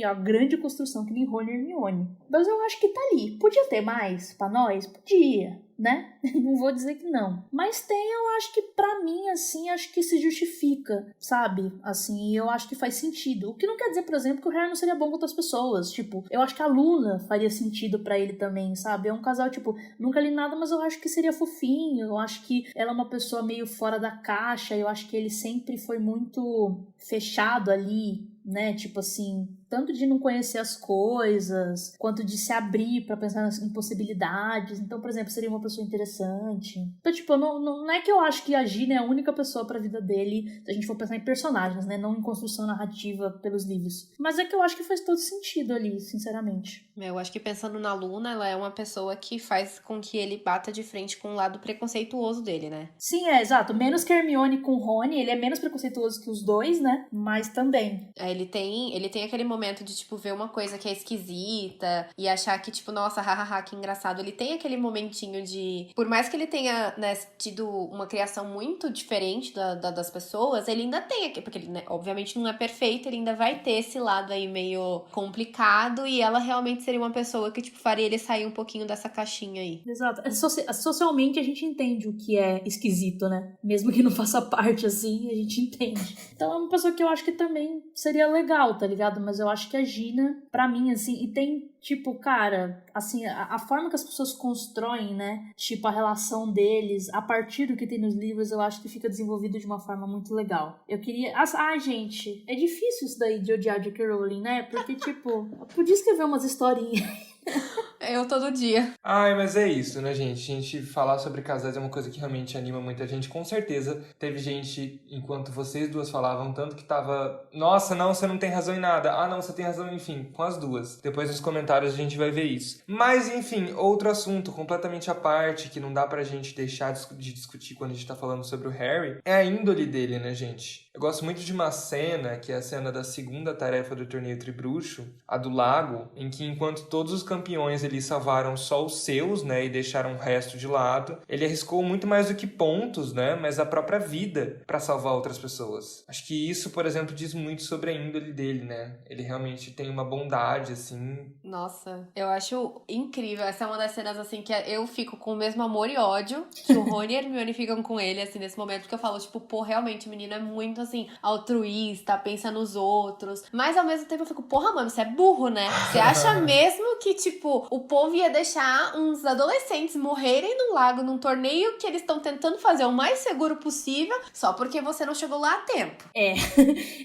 a grande construção que nem Rony e Hermione. Mas eu acho que tá ali. Podia ter mais pra nós? Podia, né? Não vou dizer que não. Mas eu acho que pra mim, assim, acho que se justifica, sabe? Assim, eu acho que faz sentido. O que não quer dizer, por exemplo, que o Harry não seria bom com outras pessoas. Tipo, eu acho que a Luna faria sentido pra ele também, sabe? É um casal, tipo, nunca li nada, mas eu acho que seria fofinho. Eu acho que ela é uma pessoa meio fora da caixa. Eu acho que ele sempre foi muito fechado ali, né? Tipo assim, tanto de não conhecer as coisas, quanto de se abrir pra pensar em possibilidades. Então, por exemplo, seria uma pessoa interessante. Então, tipo, não é que eu acho que a Gina é a única pessoa pra vida dele, se a gente for pensar em personagens, né? Não em construção narrativa pelos livros. Mas é que eu acho que faz todo sentido ali, sinceramente. Eu acho que pensando na Luna, ela é uma pessoa que faz com que ele bata de frente com o lado preconceituoso dele, né? Sim, exato. Menos que Hermione com Rony, ele é menos preconceituoso que os dois, né? Mas também. Ele tem aquele momento de, tipo, ver uma coisa que é esquisita e achar que, tipo, nossa, hahaha, que engraçado. Ele tem aquele momentinho de... Por mais que ele tenha, né, tido uma criação muito diferente das pessoas, ele ainda tem aqui, porque ele, né, obviamente não é perfeito, ele ainda vai ter esse lado aí meio complicado e ela realmente seria uma pessoa que, tipo, faria ele sair um pouquinho dessa caixinha aí. Exato. Socialmente a gente entende o que é esquisito, né? Mesmo que não faça parte, assim, a gente entende. Então é uma pessoa que eu acho que também seria legal, tá ligado? Mas eu acho que a Gina, pra mim, assim, e tem, tipo, cara, assim, a forma que as pessoas constroem, né? Tipo, a relação deles, a partir do que tem nos livros, eu acho que fica desenvolvido de uma forma muito legal. Eu queria... gente, é difícil isso daí de odiar J.K. Rowling, né? Porque, tipo, eu podia escrever umas historinhas. Eu todo dia. Mas é isso, né, gente? A gente falar sobre casais é uma coisa que realmente anima muita gente. Com certeza teve gente, enquanto vocês duas falavam, tanto que tava... Nossa, não, você não tem razão em nada. Ah, não, você tem razão, enfim, com as duas. Depois nos comentários a gente vai ver isso. Mas, enfim, outro assunto completamente à parte, que não dá pra gente deixar de discutir quando a gente tá falando sobre o Harry, é a índole dele, né, gente? Eu gosto muito de uma cena, que é a cena da segunda tarefa do torneio Tribruxo, a do lago, em que enquanto todos os campeões eles salvaram só os seus, né, e deixaram o resto de lado, ele arriscou muito mais do que pontos, né, mas a própria vida para salvar outras pessoas. Acho que isso, por exemplo, diz muito sobre a índole dele, né? Ele realmente tem uma bondade, assim. Nossa, eu acho incrível. Essa é uma das cenas, assim, que eu fico com o mesmo amor e ódio que o Rony e a Hermione ficam com ele, assim, nesse momento, porque eu falo, tipo, pô, realmente o menino é muito assim, altruísta, pensa nos outros. Mas ao mesmo tempo eu fico, porra, mano, você é burro, né? Você acha mesmo que, tipo, o povo ia deixar uns adolescentes morrerem no lago num torneio que eles estão tentando fazer o mais seguro possível só porque você não chegou lá a tempo? É.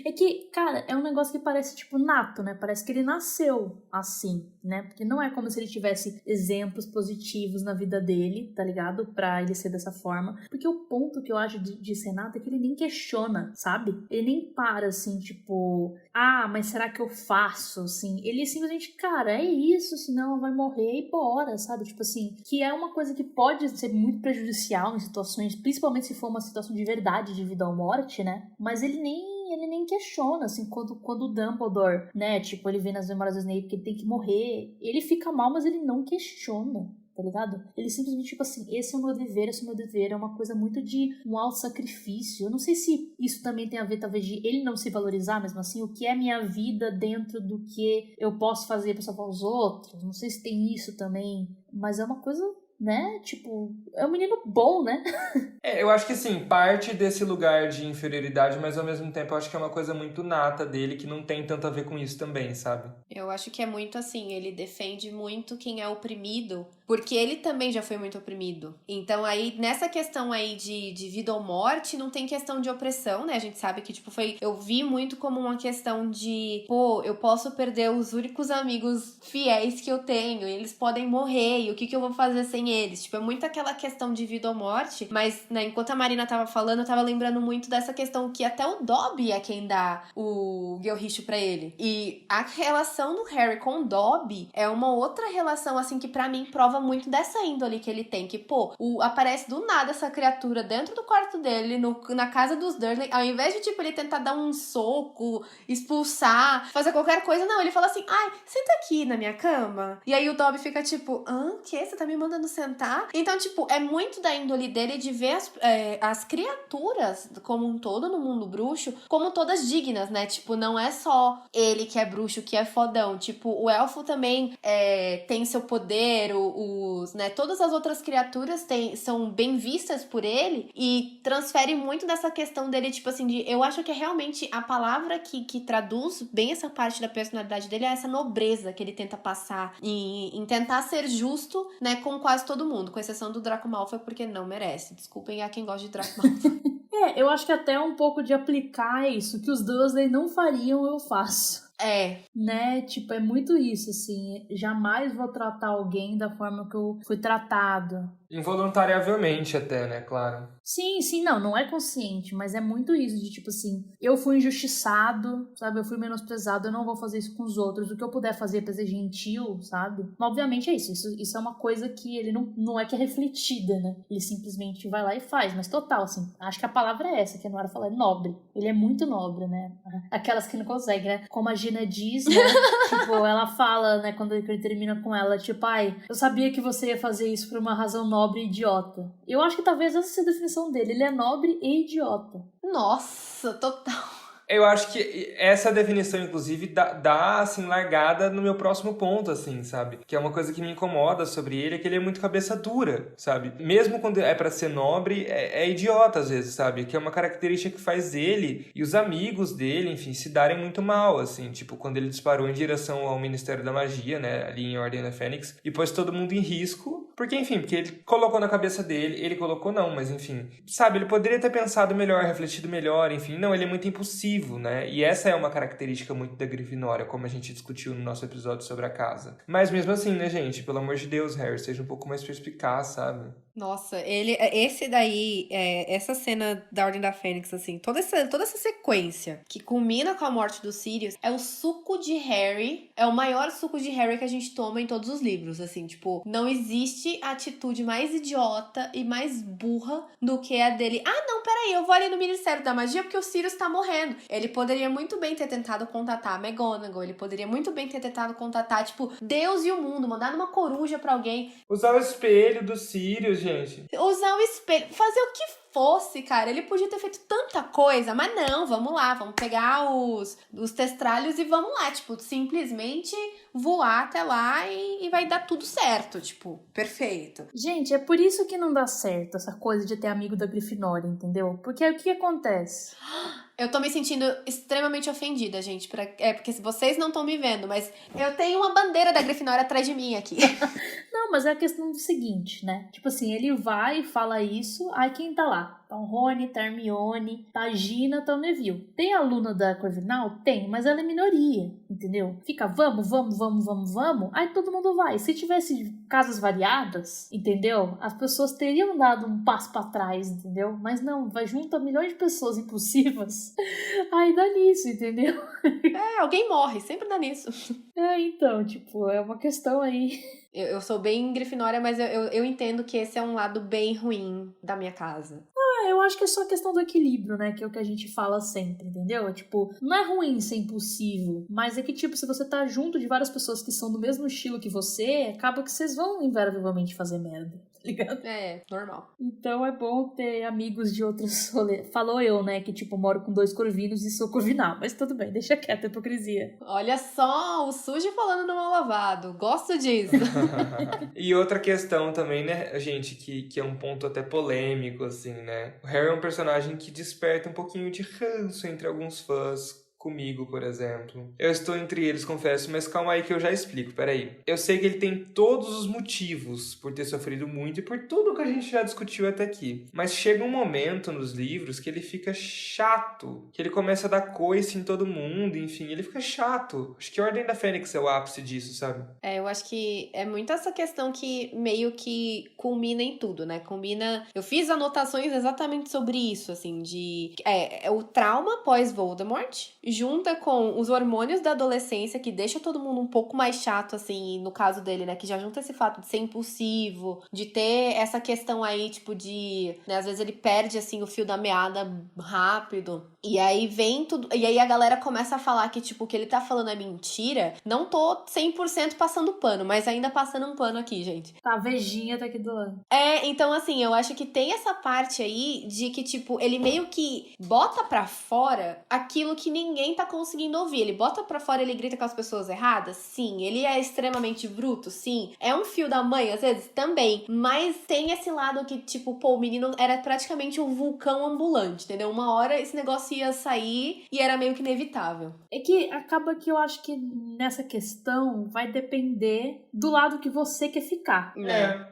É que, cara, é um negócio que parece, tipo, nato, né? Parece que ele nasceu assim, né? Porque não é como se ele tivesse exemplos positivos na vida dele, tá ligado? Pra ele ser dessa forma. Porque o ponto que eu acho de ser nato é que ele nem questiona, sabe? Ele nem para, assim, tipo... Ah, mas será que eu faço, assim? Ele simplesmente, cara, é isso, senão vai morrer e bora, sabe? Tipo assim, que é uma coisa que pode ser muito prejudicial em situações, principalmente se for uma situação de verdade, de vida ou morte, né? Mas ele nem questiona, assim, quando o Dumbledore, né, tipo, ele vê nas memórias do Snape que ele tem que morrer, ele fica mal, mas ele não questiona, tá ligado? Ele simplesmente, tipo assim, esse é o meu dever, esse é o meu dever, é uma coisa muito de um auto-sacrifício. Eu não sei se isso também tem a ver, talvez, de ele não se valorizar mesmo assim, o que é minha vida dentro do que eu posso fazer pra salvar os outros, não sei se tem isso também, mas é uma coisa... né? Tipo, é um menino bom, né? Eu acho que sim, parte desse lugar de inferioridade, mas ao mesmo tempo eu acho que é uma coisa muito nata dele que não tem tanto a ver com isso também, sabe? Eu acho que é muito assim, ele defende muito quem é oprimido, porque ele também já foi muito oprimido. Então aí, nessa questão aí de vida ou morte, não tem questão de opressão, né? A gente sabe que, tipo, eu vi muito como uma questão de, pô, eu posso perder os únicos amigos fiéis que eu tenho, e eles podem morrer, e o que eu vou fazer sem eles? Tipo, é muito aquela questão de vida ou morte, mas, né, enquanto a Marina tava falando, eu tava lembrando muito dessa questão que até o Dobby é quem dá o Gilricho pra ele. E a relação do Harry com o Dobby é uma outra relação, assim, que pra mim prova muito dessa índole que ele tem, que, pô, aparece do nada essa criatura dentro do quarto dele, na casa dos Dursley, ao invés de, tipo, ele tentar dar um soco, expulsar, fazer qualquer coisa, não, ele fala assim, ai, senta aqui na minha cama. E aí o Dobby fica tipo, que? Você tá me mandando sentar? Então, tipo, é muito da índole dele de ver as criaturas como um todo no mundo bruxo como todas dignas, né? Tipo, não é só ele que é bruxo, que é fodão. Tipo, o elfo também tem seu poder, né? Todas as outras criaturas são bem vistas por ele e transfere muito dessa questão dele, tipo assim, eu acho que é realmente a palavra que traduz bem essa parte da personalidade dele é essa nobreza que ele tenta passar em tentar ser justo, né, com quase todo mundo, com exceção do Draco Malfoy, porque não merece. Desculpem a quem gosta de Draco Malfoy. Eu acho que até um pouco de aplicar isso, que os Dursley não fariam, eu faço. Né? Tipo, é muito isso, assim. Jamais vou tratar alguém da forma que eu fui tratado. Involuntariamente até, né? Claro. Sim, não é consciente, mas é muito isso, de tipo assim, eu fui injustiçado, sabe? Eu fui menosprezado, eu não vou fazer isso com os outros. O que eu puder fazer pra ser gentil, sabe? Mas, obviamente é isso. Isso é uma coisa que ele não é que é refletida, né? Ele simplesmente vai lá e faz. Mas total, assim, acho que a palavra é essa, que a Nora fala, é nobre. Ele é muito nobre, né? Aquelas que não conseguem, né? Como a Gina diz, né? Tipo, ela fala, né? Quando ele termina com ela, tipo, ai, eu sabia que você ia fazer isso por uma razão nobre e idiota. Eu acho que talvez essa seja a definição dele. Ele é nobre e idiota. Nossa, total. Eu acho que essa definição, inclusive, dá, assim, largada no meu próximo ponto, assim, sabe? Que é uma coisa que me incomoda sobre ele, é que ele é muito cabeça dura, sabe? Mesmo quando é pra ser nobre, é idiota, às vezes, sabe? Que é uma característica que faz ele e os amigos dele, enfim, se darem muito mal, assim. Tipo, quando ele disparou em direção ao Ministério da Magia, né? Ali em Ordem da Fênix, e pôs todo mundo em risco. Porque ele colocou na cabeça dele, ele colocou não, mas enfim. Sabe, ele poderia ter pensado melhor, refletido melhor, enfim. Não, ele é muito impulsivo, né? E essa é uma característica muito da Grifinória, como a gente discutiu no nosso episódio sobre a casa. Mas mesmo assim, né, gente? Pelo amor de Deus, Harry, seja um pouco mais perspicaz, sabe? Nossa, esse daí, essa cena da Ordem da Fênix, assim, toda essa sequência que culmina com a morte do Sirius, é o suco de Harry, é o maior suco de Harry que a gente toma em todos os livros, assim, tipo, não existe atitude mais idiota e mais burra do que a dele. Ah, não, peraí, eu vou ali no Ministério da Magia porque o Sirius tá morrendo. Ele poderia muito bem ter tentado contatar a McGonagall, ele poderia muito bem ter tentado contatar, tipo, Deus e o mundo, mandar uma coruja pra alguém. Usar o espelho do Sirius, gente. Usar o espelho, fazer o que fosse, cara, ele podia ter feito tanta coisa, mas não, vamos lá, vamos pegar os testralhos e vamos lá, tipo, simplesmente voar até lá e vai dar tudo certo, tipo, perfeito. Gente, é por isso que não dá certo essa coisa de ter amigo da Grifinória, entendeu? Porque o que acontece? Eu tô me sentindo extremamente ofendida, gente. Porque se vocês não estão me vendo, mas eu tenho uma bandeira da Grifinória atrás de mim aqui. Não, mas é a questão do seguinte, né? Tipo assim, ele vai e fala isso, aí quem tá lá? Tá o Rony, tá a Hermione, tá a Gina, tá o Neville. Tem aluna da Corvinal? Tem, mas ela é minoria, entendeu? Fica vamos, aí todo mundo vai. Se tivesse casas variadas, entendeu? As pessoas teriam dado um passo pra trás, entendeu? Mas não, vai junto a milhões de pessoas impulsivas. Aí dá nisso, entendeu? Alguém morre, sempre dá nisso. Então, tipo, é uma questão aí. Eu sou bem Grifinória, mas eu entendo que esse é um lado bem ruim da minha casa. Eu acho que é só questão do equilíbrio, né? Que é o que a gente fala sempre, entendeu? Tipo, não é ruim ser impossível, mas é que, tipo, se você tá junto de várias pessoas que são do mesmo estilo que você, acaba que vocês vão invariavelmente fazer merda, tá ligado? É, normal. Então é bom ter amigos de outros rolês. Falou eu, né? Que, tipo, moro com 2 corvinos e sou corvinal, mas tudo bem, deixa quieto a hipocrisia. Olha só, o sujo falando no mal lavado. Gosto disso. E outra questão também, né, gente, que é um ponto até polêmico, assim, né? O Harry é um personagem que desperta um pouquinho de ranço entre alguns fãs. Comigo, por exemplo. Eu estou entre eles, confesso, mas calma aí que eu já explico, peraí. Eu sei que ele tem todos os motivos por ter sofrido muito e por tudo que a gente já discutiu até aqui. Mas chega um momento nos livros que ele fica chato, que ele começa a dar coice em todo mundo, enfim, ele fica chato. Acho que a Ordem da Fênix é o ápice disso, sabe? Eu acho que é muito essa questão que meio que culmina em tudo, né? Eu fiz anotações exatamente sobre isso, assim, é o trauma pós-Voldemort, junta com os hormônios da adolescência, que deixa todo mundo um pouco mais chato, assim, no caso dele, né? Que já junta esse fato de ser impulsivo, de ter essa questão aí, tipo, né, às vezes ele perde, assim, o fio da meada rápido. E aí vem tudo... E aí a galera começa a falar que, tipo, o que ele tá falando é mentira. Não tô 100% passando pano, mas ainda passando um pano aqui, gente. Tá, a Vejinha tá aqui do lado. Então, assim, eu acho que tem essa parte aí de que, tipo, ele meio que bota pra fora aquilo que ninguém tá conseguindo ouvir. Ele bota pra fora, ele grita com as pessoas erradas? Sim. Ele é extremamente bruto? Sim. É um fio da mãe, às vezes? Também. Mas tem esse lado que, tipo, pô, o menino era praticamente um vulcão ambulante, entendeu? Uma hora esse negócio ia sair e era meio que inevitável. É que acaba que eu acho que nessa questão vai depender do lado que você quer ficar.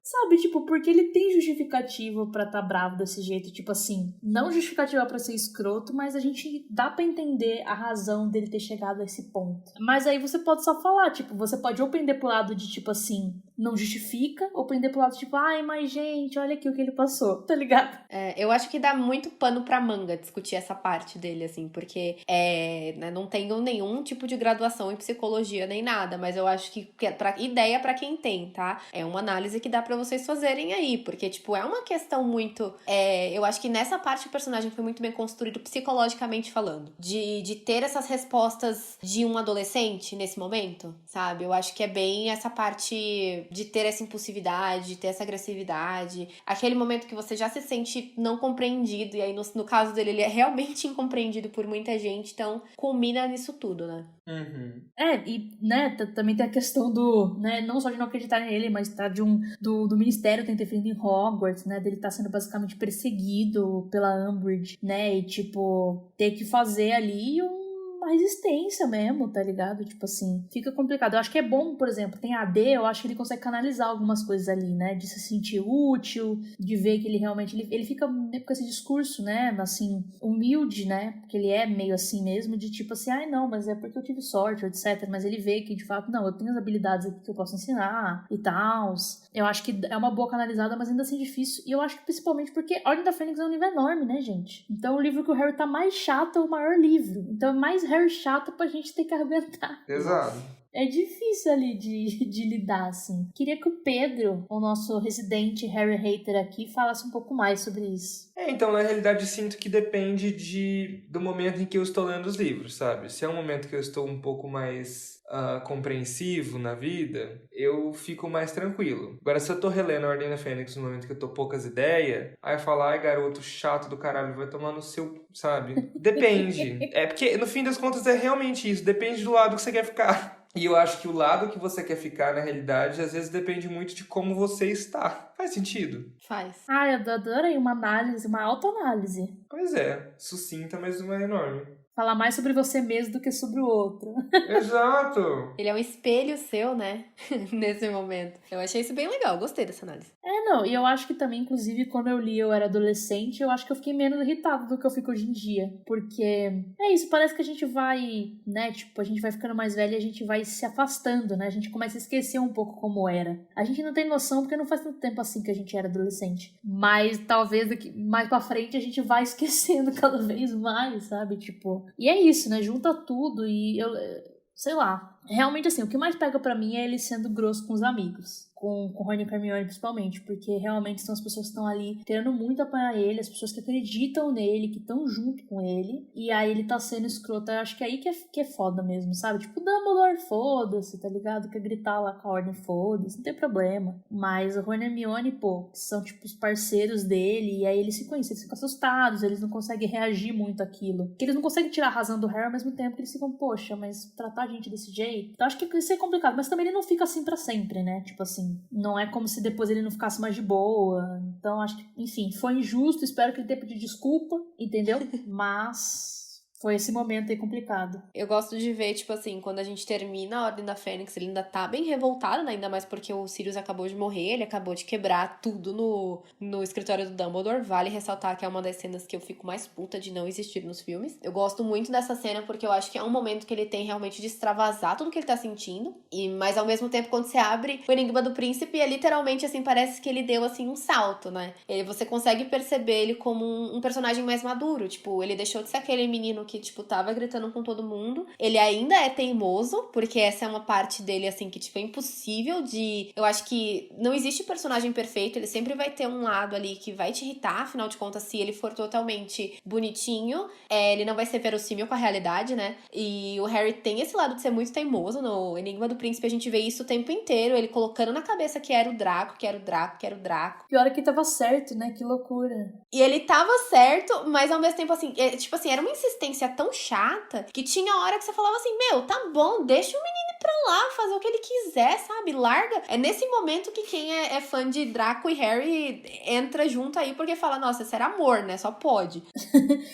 Sabe, tipo, porque ele tem justificativa pra tá bravo desse jeito, tipo assim, não justificativa pra ser escroto, mas a gente dá pra entender a razão dele ter chegado a esse ponto. Mas aí você pode só falar, tipo, você pode ou pender pro lado de, tipo assim, não justifica, ou pender pro lado, tipo, ai, mas gente, olha aqui o que ele passou, tá ligado? Eu acho que dá muito pano pra manga discutir essa parte dele, assim, porque né, não tenho nenhum tipo de graduação em psicologia nem nada, mas eu acho que ideia pra quem tem, tá? É uma análise que dá pra vocês fazerem aí, porque, tipo, é uma questão muito... eu acho que nessa parte o personagem foi muito bem construído psicologicamente falando, de ter essas respostas de um adolescente nesse momento, sabe? Eu acho que é bem essa parte de ter essa impulsividade, de ter essa agressividade, aquele momento que você já se sente não compreendido, e aí no caso dele, ele é realmente incompreendido por muita gente, então culmina nisso tudo, né? Uhum. E, né, também tem a questão do, né, não só de não acreditar nele, mas tá do ministério ter interferido em Hogwarts, né, dele tá sendo basicamente perseguido pela Umbridge, né, e, tipo, ter que fazer ali uma resistência mesmo, tá ligado? Tipo assim, fica complicado. Eu acho que é bom, por exemplo, tem AD, eu acho que ele consegue canalizar algumas coisas ali, né? De se sentir útil, de ver que ele realmente... Ele fica com esse discurso, né? Assim, humilde, né? Porque ele é meio assim mesmo, de tipo assim, ai não, mas é porque eu tive sorte, etc. Mas ele vê que, de fato, não, eu tenho as habilidades aqui que eu posso ensinar e tal. Eu acho que é uma boa canalizada, mas ainda assim difícil. E eu acho que principalmente porque Ordem da Fênix é um livro enorme, né, gente? Então o livro que o Harry tá mais chato é o maior livro. Então é mais Harry chato pra gente ter que aguentar. Exato. É difícil ali de lidar, assim. Queria que o Pedro, o nosso residente Harry hater aqui, falasse um pouco mais sobre isso. Então, na realidade, eu sinto que depende do momento em que eu estou lendo os livros, sabe? Se é um momento que eu estou um pouco mais compreensivo na vida, eu fico mais tranquilo. Agora, se eu tô relendo a Ordem da Fênix no momento que eu tô poucas ideias, aí eu falo, ai, garoto chato do caralho, vai tomar no seu, sabe? Depende. É porque, no fim das contas, é realmente isso. Depende do lado que você quer ficar. E eu acho que o lado que você quer ficar, na realidade, às vezes depende muito de como você está. Faz sentido? Faz. Ah, eu adorei uma análise, uma autoanálise. Pois é, sucinta, mas não é enorme. Falar mais sobre você mesmo do que sobre o outro. Exato! Ele é um espelho seu, né? Nesse momento. Eu achei isso bem legal, gostei dessa análise. Não, e eu acho que também, inclusive, quando eu li eu era adolescente, eu acho que eu fiquei menos irritada do que eu fico hoje em dia. Porque é isso, parece que a gente vai, né, tipo, a gente vai ficando mais velha e a gente vai se afastando, né? A gente começa a esquecer um pouco como era. A gente não tem noção porque não faz tanto tempo assim que a gente era adolescente. Mas talvez daqui mais pra frente a gente vai esquecendo cada vez mais, sabe? Tipo, e é isso, né? Junta tudo e eu, sei lá. Realmente, assim, o que mais pega pra mim é ele sendo grosso com os amigos. Com Rony e Hermione, principalmente. Porque realmente são as pessoas que estão ali querendo muito apanhar ele. As pessoas que acreditam nele, que estão junto com ele. E aí ele tá sendo escroto. Eu acho que é aí que é foda mesmo, sabe? Tipo, Dumbledore, foda-se, tá ligado? Quer gritar lá com a Ordem, foda-se. Não tem problema. Mas o Rony e Hermione, pô, são tipo os parceiros dele. E aí eles se conhecem, eles ficam assustados. Eles não conseguem reagir muito àquilo. Porque eles não conseguem tirar a razão do Harry ao mesmo tempo que eles ficam, poxa, mas tratar a gente desse jeito. Então acho que isso é complicado. Mas também ele não fica assim pra sempre, né? Tipo assim, não é como se depois ele não ficasse mais de boa. Então acho que, enfim, foi injusto. Espero que ele tenha pedido desculpa, entendeu? Mas foi esse momento aí complicado. Eu gosto de ver, tipo assim, quando a gente termina a Ordem da Fênix, ele ainda tá bem revoltado, né? Ainda mais porque o Sirius acabou de morrer, ele acabou de quebrar tudo no escritório do Dumbledore. Vale ressaltar que é uma das cenas que eu fico mais puta de não existir nos filmes. Eu gosto muito dessa cena porque eu acho que é um momento que ele tem realmente de extravasar tudo que ele tá sentindo. Mas ao mesmo tempo, quando você abre o Enigma do Príncipe, é literalmente assim, parece que ele deu assim um salto, né? Você consegue perceber ele como um personagem mais maduro. Tipo, ele deixou de ser aquele menino que, tipo, tava gritando com todo mundo. Ele ainda é teimoso, porque essa é uma parte dele, assim, que, tipo, é impossível de... Eu acho que não existe personagem perfeito, ele sempre vai ter um lado ali que vai te irritar, afinal de contas, se ele for totalmente bonitinho, ele não vai ser verossímil com a realidade, né? E o Harry tem esse lado de ser muito teimoso. No Enigma do Príncipe a gente vê isso o tempo inteiro, ele colocando na cabeça que era o Draco, que era o Draco, que era o Draco. Pior é que tava certo, né? Que loucura. E ele tava certo, mas ao mesmo tempo, assim, tipo assim, era uma insistência tão chata que tinha hora que você falava assim, meu, tá bom, deixa o menino ir pra lá, fazer o que ele quiser, sabe? Larga. É nesse momento que quem é fã de Draco e Harry entra junto aí, porque fala, nossa, isso era amor, né? Só pode.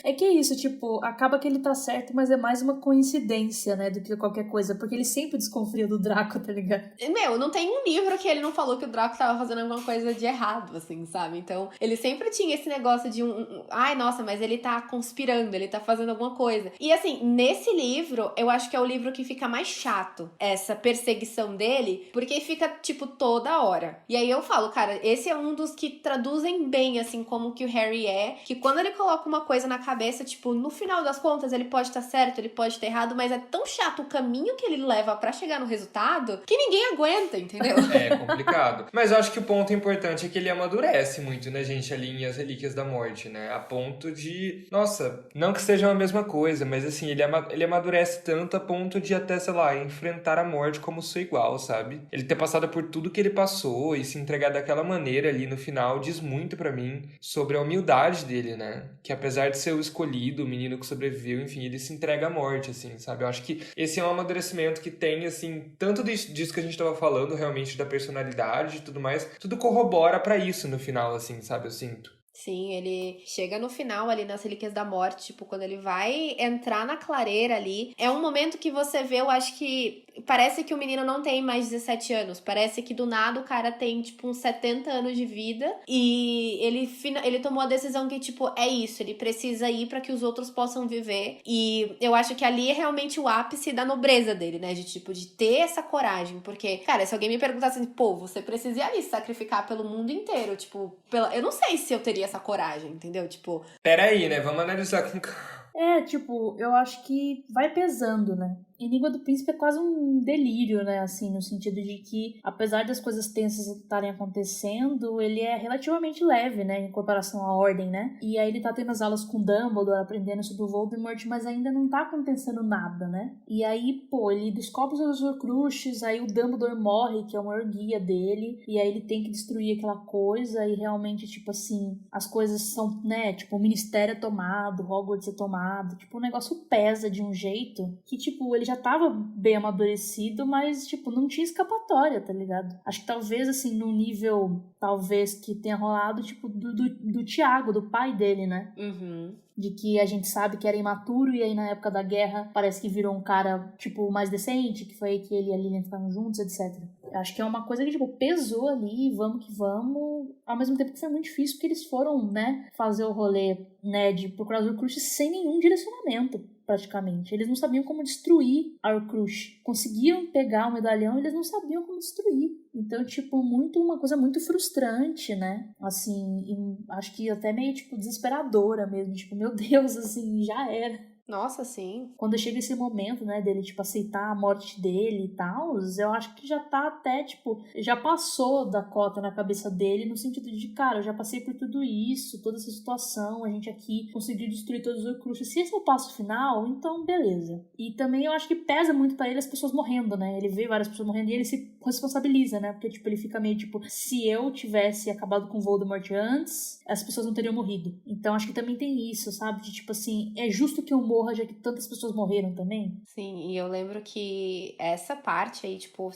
É que é isso, tipo, acaba que ele tá certo, mas é mais uma coincidência, né, do que qualquer coisa, porque ele sempre desconfia do Draco, tá ligado? Meu, não tem um livro que ele não falou que o Draco tava fazendo alguma coisa de errado, assim, sabe? Então, ele sempre tinha esse negócio de ai, nossa, mas ele tá conspirando, ele tá fazendo alguma coisa. E assim, nesse livro, eu acho que é o livro que fica mais chato, essa perseguição dele, porque fica, tipo, toda hora. E aí eu falo, cara, esse é um dos que traduzem bem, assim, como que o Harry é, que quando ele coloca uma coisa na cabeça, tipo, no final das contas, ele pode estar certo, ele pode estar errado, mas é tão chato o caminho que ele leva pra chegar no resultado, que ninguém aguenta, entendeu? É complicado. Mas eu acho que o ponto importante é que ele amadurece muito, né, gente, ali em As Relíquias da Morte, né? A ponto de... Nossa, não que seja a mesma coisa, mas assim, ele amadurece tanto a ponto de até, sei lá, enfrentar a morte como seu igual, sabe? Ele ter passado por tudo que ele passou e se entregar daquela maneira ali no final diz muito pra mim sobre a humildade dele, né? Que apesar de ser o escolhido, o menino que sobreviveu, enfim, ele se entrega à morte, assim, sabe? Eu acho que esse é um amadurecimento que tem, assim, tanto disso que a gente tava falando, realmente, da personalidade e tudo mais, tudo corrobora pra isso no final, assim, sabe? Eu sinto. Sim, ele chega no final ali nas Relíquias da Morte, tipo, quando ele vai entrar na clareira ali, é um momento que você vê, eu acho que parece que o menino não tem mais 17 anos, parece que do nada o cara tem, tipo, uns 70 anos de vida e ele tomou a decisão que, tipo, é isso, ele precisa ir pra que os outros possam viver e eu acho que ali é realmente o ápice da nobreza dele, né, de, tipo, de ter essa coragem, porque, cara, se alguém me perguntasse assim, pô, você precisa ir ali se sacrificar pelo mundo inteiro, tipo, eu não sei se eu teria essa coragem, entendeu? Tipo... Pera aí, né? Vamos analisar com calma. É, tipo, eu acho que vai pesando, né? Em Língua do Príncipe é quase um delírio, né, assim, no sentido de que, apesar das coisas tensas estarem acontecendo, ele é relativamente leve, né, em comparação à Ordem, né, e aí ele tá tendo as aulas com Dumbledore, aprendendo sobre o Voldemort, mas ainda não tá acontecendo nada, né, e aí, pô, ele descobre os Horcruxes, aí o Dumbledore morre, que é o maior guia dele, e aí ele tem que destruir aquela coisa, e realmente, tipo assim, as coisas são, né, tipo, o Ministério é tomado, Hogwarts é tomado, tipo, o negócio pesa de um jeito que, tipo, ele já tava bem amadurecido, mas, tipo, não tinha escapatória, tá ligado? Acho que talvez, assim, no nível, talvez, que tenha rolado, tipo, do Tiago, do pai dele, né? Uhum. De que a gente sabe que era imaturo e aí na época da guerra parece que virou um cara, tipo, mais decente, que foi aí que ele e a Lilian ficaram juntos, etc. Acho que é uma coisa que, tipo, pesou ali, vamos que vamos, ao mesmo tempo que foi muito difícil, porque eles foram, né, fazer o rolê, né, de procurar os Horcruxes sem nenhum direcionamento, praticamente. Eles não sabiam como destruir a Horcrux. Conseguiam pegar o medalhão, eles não sabiam como destruir. Então, tipo, uma coisa muito frustrante, né? Assim, acho que até meio, tipo, desesperadora mesmo. Tipo, meu Deus, assim, já era. Nossa, sim. Quando chega esse momento, né, dele, tipo, aceitar a morte dele e tal, eu acho que já tá até, tipo, já passou da cota na cabeça dele, no sentido de, cara, eu já passei por tudo isso, toda essa situação, a gente aqui conseguiu destruir todos os Horcruxes. Se esse é o passo final, então beleza. E também eu acho que pesa muito pra ele as pessoas morrendo, né? Ele vê várias pessoas morrendo e ele se responsabiliza, né? Porque, tipo, ele fica meio, tipo, se eu tivesse acabado com o Voldemort antes, as pessoas não teriam morrido. Então acho que também tem isso, sabe? De, tipo assim, é justo que eu morra, já que tantas pessoas morreram também. Sim, e eu lembro que essa parte aí, tipo,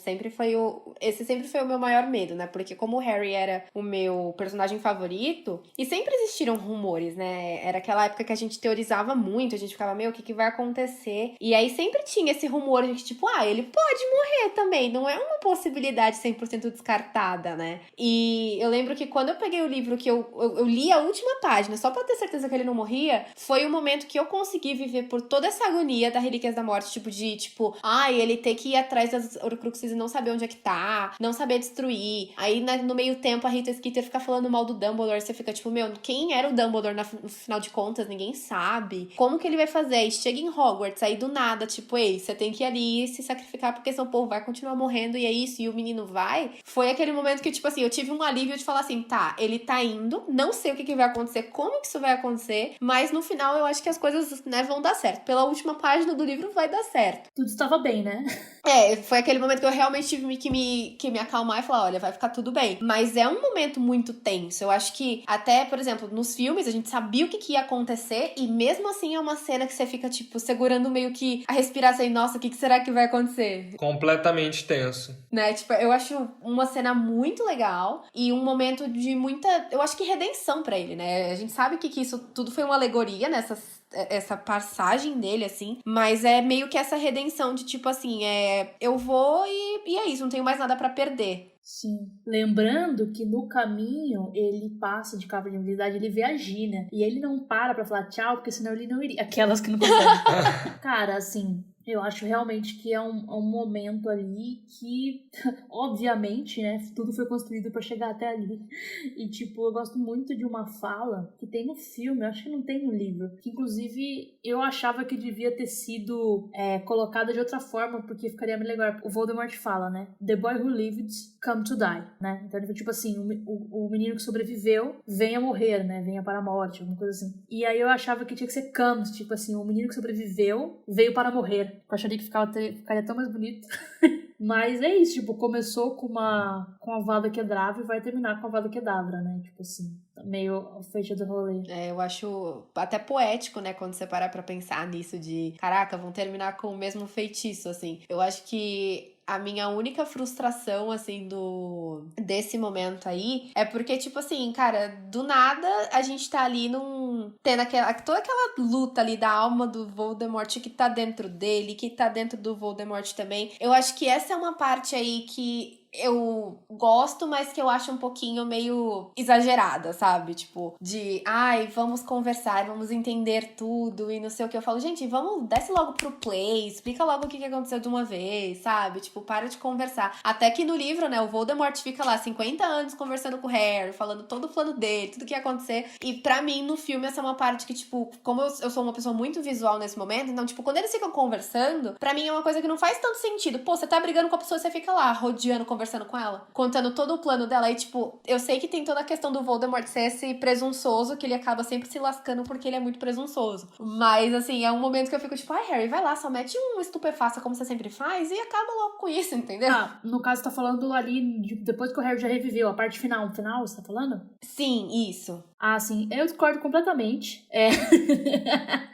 esse sempre foi o meu maior medo, né? Porque como o Harry era o meu personagem favorito, e sempre existiram rumores, né? Era aquela época que a gente teorizava muito, a gente ficava, meu, o que vai acontecer? E aí sempre tinha esse rumor de que, tipo, ele pode morrer também, não é uma possibilidade 100% descartada, né? E eu lembro que quando eu peguei o livro, que eu li a última página, só pra ter certeza que ele não morria, foi o momento que eu consegui viver por toda essa agonia da Relíquias da Morte, ele ter que ir atrás das Horcruxes e não saber onde é que tá, não saber destruir. Aí, no meio tempo, a Rita Skeeter fica falando mal do Dumbledore, você fica tipo, meu, quem era o Dumbledore no final de contas? Ninguém sabe. Como que ele vai fazer? Aí chega em Hogwarts, aí do nada, tipo, ei, você tem que ir ali se sacrificar porque senão o povo vai continuar morrendo e é isso, e o menino vai. Foi aquele momento que, tipo assim, eu tive um alívio de falar assim, tá, ele tá indo, não sei o que vai acontecer, como que isso vai acontecer, mas no final eu acho que as coisas, né, vão dar certo. Pela última página do livro vai dar certo. Tudo estava bem, né? Foi aquele momento que eu realmente tive que me acalmar e falar, olha, vai ficar tudo bem. Mas é um momento muito tenso. Eu acho que até, por exemplo, nos filmes a gente sabia o que ia acontecer e mesmo assim é uma cena que você fica, tipo, segurando meio que a respiração e, nossa, o que será que vai acontecer? Completamente tenso. Né, tipo, eu acho uma cena muito legal e um momento de muita, eu acho que redenção pra ele, né? A gente sabe que isso tudo foi uma alegoria essa passagem dele, assim, mas é meio que essa redenção de tipo assim, eu vou e é isso, não tenho mais nada pra perder. Sim. Lembrando que no caminho ele passa de capa de habilidade, ele vê a Gina. E ele não para pra falar tchau, porque senão ele não iria. Aquelas que não conseguem. Cara, assim, eu acho realmente que é um momento ali que, obviamente, né, tudo foi construído pra chegar até ali. E, tipo, eu gosto muito de uma fala que tem no filme, eu acho que não tem no livro, que, inclusive, eu achava que devia ter sido colocada de outra forma, porque ficaria melhor. O Voldemort fala, né, The boy who lived come to die, né? Então, ele foi tipo assim, o menino que sobreviveu venha morrer, né? Venha para a morte, alguma coisa assim. E aí eu achava que tinha que ser comes, tipo assim, o menino que sobreviveu veio para morrer. Eu acharia que ficaria tão mais bonito. Mas é isso, tipo, começou com a Avada Kedavra e vai terminar com a Avada Kedavra, né? Tipo assim, meio fecha do rolê. Eu acho até poético, né, quando você parar pra pensar nisso de, caraca, vão terminar com o mesmo feitiço, assim. Eu acho que a minha única frustração, assim, desse momento aí é porque, tipo assim, cara, do nada a gente tá ali tendo toda aquela luta ali da alma do Voldemort que tá dentro dele, que tá dentro do Voldemort também. Eu acho que essa é uma parte aí que eu gosto, mas que eu acho um pouquinho meio exagerada, sabe? Tipo, de, ai, vamos conversar, vamos entender tudo e não sei o que. Eu falo, gente, vamos, desce logo pro play, explica logo o que aconteceu de uma vez, sabe? Tipo, para de conversar. Até que no livro, né, o Voldemort fica lá 50 anos conversando com o Harry, falando todo o plano dele, tudo que ia acontecer. E pra mim, no filme, essa é uma parte que, tipo, como eu sou uma pessoa muito visual nesse momento, então, tipo, quando eles ficam conversando, pra mim é uma coisa que não faz tanto sentido. Pô, você tá brigando com a pessoa, você fica lá, rodeando, conversando com ela, contando todo o plano dela. E, tipo, eu sei que tem toda a questão do Voldemort ser esse presunçoso, que ele acaba sempre se lascando porque ele é muito presunçoso. Mas, assim, é um momento que eu fico, tipo, ai, Harry, vai lá, só mete um estupefaça como você sempre faz e acaba logo com isso, entendeu? Ah, no caso, você tá falando ali, depois que o Harry já reviveu, a parte final, você tá falando? Sim, isso. Ah, sim, eu discordo completamente.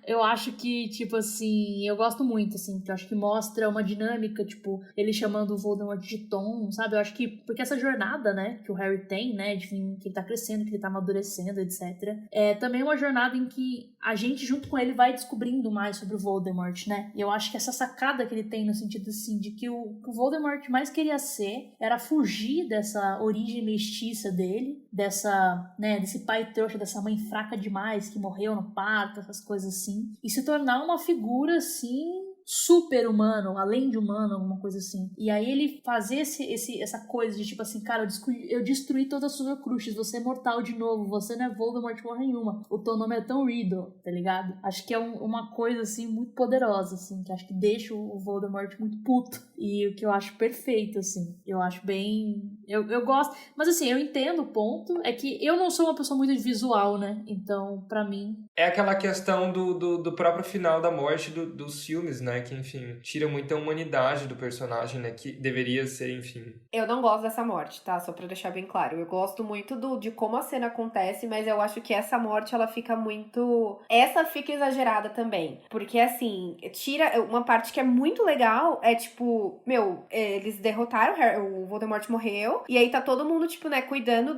Eu acho que, tipo assim, eu gosto muito, assim, porque eu acho que mostra uma dinâmica, tipo, ele chamando o Voldemort de Tom, sabe? Eu acho que, porque essa jornada, né, que o Harry tem, né, de que ele tá crescendo, que ele tá amadurecendo, etc. É também uma jornada em que a gente, junto com ele, vai descobrindo mais sobre o Voldemort, né? E eu acho que essa sacada que ele tem, no sentido, assim, de que o Voldemort mais queria ser era fugir dessa origem mestiça dele, desse pai trouxa, dessa mãe fraca demais que morreu no parto, essas coisas assim, e se tornar uma figura assim super humano, além de humano, alguma coisa assim. E aí ele fazer essa coisa de tipo assim, cara, eu destruí todas as suas Horcruxes, você é mortal de novo, você não é Voldemort porra nenhuma, o teu nome é tão Riddle, tá ligado? Acho que é uma coisa assim muito poderosa, assim, que acho que deixa o Voldemort muito puto, e o que eu acho perfeito, assim, eu acho bem, eu gosto, mas assim, eu entendo o ponto, é que eu não sou uma pessoa muito visual, né, então pra mim... É aquela questão do próprio final da morte dos filmes, né? Que, enfim, tira muita humanidade do personagem, né? Que deveria ser, enfim... Eu não gosto dessa morte, tá? Só pra deixar bem claro. Eu gosto muito de como a cena acontece, mas eu acho que essa morte, ela fica muito... Essa fica exagerada também. Porque, assim, tira... Uma parte que é muito legal é, tipo... Meu, eles derrotaram o Voldemort morreu. E aí tá todo mundo, tipo, né? Cuidando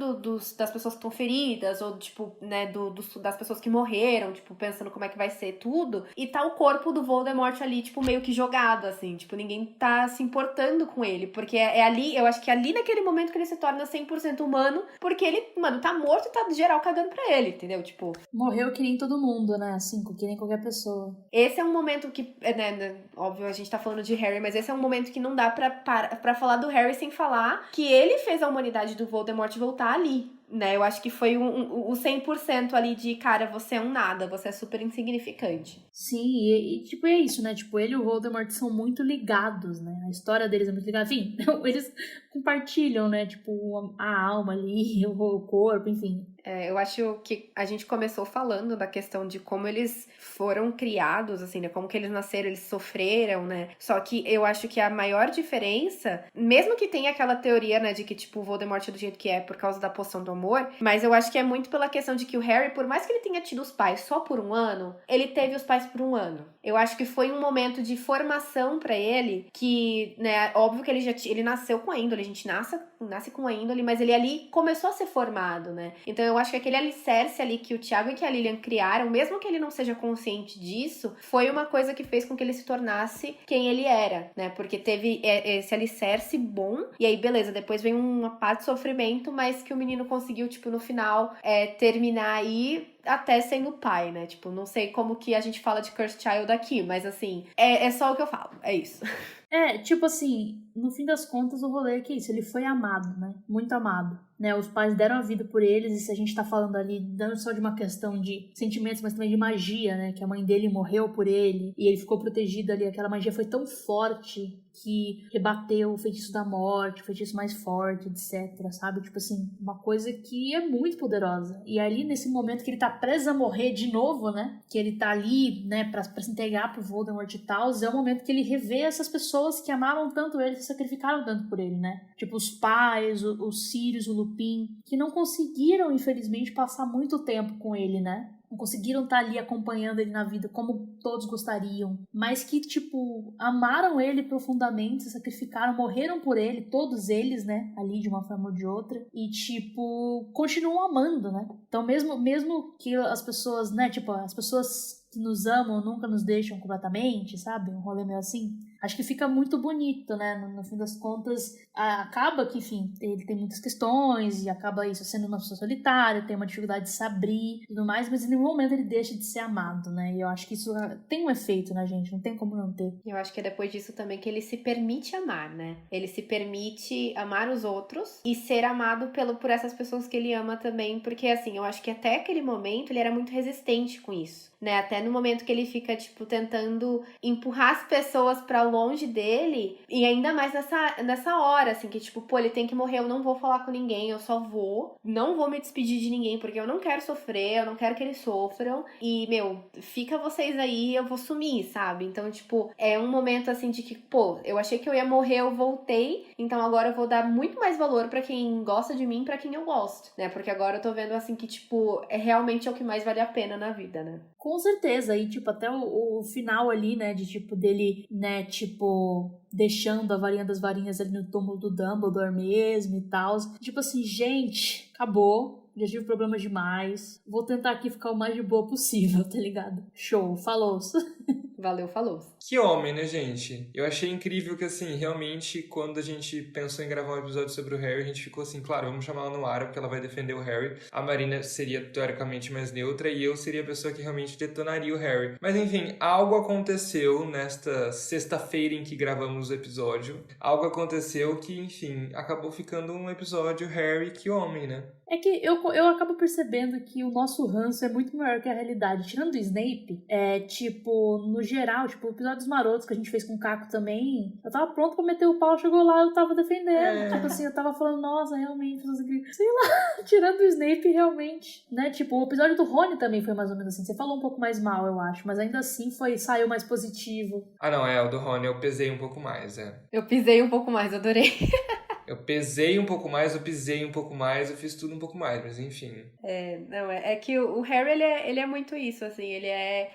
das pessoas que estão feridas. Ou, tipo, né? Das pessoas que morreram. Tipo, pensando como é que vai ser tudo. E tá o corpo do Voldemort ali, tipo, meio que jogado, assim. Tipo, ninguém tá se importando com ele. Porque é ali... Eu acho que é ali naquele momento que ele se torna 100% humano. Porque ele, mano, tá morto e tá geral cagando pra ele, entendeu? Tipo... Morreu que nem todo mundo, né? Assim, que nem qualquer pessoa. Esse é um momento que, né, óbvio, a gente tá falando de Harry, mas esse é um momento que não dá pra falar do Harry sem falar que ele fez a humanidade do Voldemort voltar ali, né? Eu acho que foi o 100% ali de, cara, você é um nada, você é super insignificante. Sim, e tipo, é isso, né? Tipo, ele e o Voldemort são muito ligados, né? A história deles é muito ligada. Enfim, eles compartilham, né? Tipo, a alma ali, o corpo, enfim. Eu acho que a gente começou falando da questão de como eles foram criados, assim, né? Como que eles nasceram, eles sofreram, né? Só que eu acho que a maior diferença, mesmo que tenha aquela teoria, né, de que, tipo, o Voldemort é do jeito que é por causa da poção do amor, mas eu acho que é muito pela questão de que o Harry, por mais que ele tenha tido os pais só por um ano, ele teve os pais por um ano. Eu acho que foi um momento de formação pra ele que, né, óbvio que ele nasceu com a índole, a gente nasce com a índole, mas ele ali começou a ser formado, né? Então eu acho que aquele alicerce ali que o Thiago e que a Lilian criaram, mesmo que ele não seja consciente disso, foi uma coisa que fez com que ele se tornasse quem ele era, né? Porque teve esse alicerce bom, e aí beleza, depois vem uma parte de sofrimento, mas que o menino conseguiu, tipo, no final, terminar aí até sendo pai, né? Tipo, não sei como que a gente fala de Cursed Child aqui, mas assim, é só o que eu falo, é isso. Tipo assim, no fim das contas o rolê é que é isso, ele foi amado, né? Muito amado, né? Os pais deram a vida por eles, e se a gente tá falando ali, não só de uma questão de sentimentos, mas também de magia, né? Que a mãe dele morreu por ele, e ele ficou protegido ali, aquela magia foi tão forte que rebateu o feitiço da morte, o feitiço mais forte, etc, sabe? Tipo assim, uma coisa que é muito poderosa. E ali, nesse momento que ele tá preso a morrer de novo, né? Que ele tá ali, né, pra se entregar pro Voldemort e tal, é o momento que ele revê essas pessoas que amaram tanto ele, que sacrificaram tanto por ele, né? Tipo, os pais, o Sirius, o Lupin, que não conseguiram, infelizmente, passar muito tempo com ele, né? Não conseguiram estar ali acompanhando ele na vida como todos gostariam, mas que, tipo, amaram ele profundamente, se sacrificaram, morreram por ele, todos eles, né, ali de uma forma ou de outra, e, tipo, continuam amando, né? Então, mesmo que as pessoas, né, tipo, as pessoas que nos amam nunca nos deixam completamente, sabe? Um rolê meio assim. acho que fica muito bonito, né? No fim das contas, acaba que, enfim, ele tem muitas questões e acaba isso sendo uma pessoa solitária, tem uma dificuldade de se abrir e tudo mais, mas em nenhum momento ele deixa de ser amado, né? E eu acho que isso tem um efeito na gente, não tem como não ter. Eu acho que é depois disso também que ele se permite amar, né? Ele se permite amar os outros e ser amado por essas pessoas que ele ama também, porque assim, eu acho que até aquele momento ele era muito resistente com isso, né? Até no momento que ele fica, tipo, tentando empurrar as pessoas pra longe dele, e ainda mais nessa hora, assim, que tipo, pô, ele tem que morrer, eu não vou falar com ninguém, eu só não vou me despedir de ninguém, porque eu não quero sofrer, eu não quero que eles sofram, e, meu, fica vocês aí, eu vou sumir, sabe? Então, tipo, é um momento, assim, de que, pô, eu achei que eu ia morrer, eu voltei, então agora eu vou dar muito mais valor pra quem gosta de mim, pra quem eu gosto, né? Porque agora eu tô vendo, assim, que, tipo, realmente é o que mais vale a pena na vida, né? Com certeza, e tipo, até o final ali, né, de tipo, dele, né, tipo, deixando a varinha das varinhas ali no túmulo do Dumbledore mesmo e tal. Tipo assim, gente, acabou, já tive problemas demais, vou tentar aqui ficar o mais de boa possível, tá ligado? Show, falou. Valeu, falou. Que homem, né, gente? Eu achei incrível que, assim, realmente, quando a gente pensou em gravar um episódio sobre o Harry, a gente ficou assim, claro, vamos chamar ela no ar, porque ela vai defender o Harry. A Marina seria, teoricamente, mais neutra, e eu seria a pessoa que realmente detonaria o Harry. Mas, enfim, algo aconteceu nesta sexta-feira em que gravamos o episódio. Algo aconteceu que, enfim, acabou ficando um episódio Harry, que homem, né? É que eu acabo percebendo que o nosso ranço é muito maior que a realidade. Tirando o Snape, tipo, no geral, tipo, episódios marotos que a gente fez com o Caco também, eu tava pronto pra meter o pau, chegou lá, eu tava defendendo. Tipo assim, eu tava falando, nossa, realmente, sei lá, tirando o Snape, realmente, né? Tipo, o episódio do Rony também foi mais ou menos assim. Você falou um pouco mais mal, eu acho, mas ainda assim saiu mais positivo. Ah, não, o do Rony eu pesei um pouco mais, Eu pisei um pouco mais, adorei. Eu pesei um pouco mais, eu pisei um pouco mais, eu fiz tudo um pouco mais, mas enfim. É que o Harry, ele é muito isso, assim,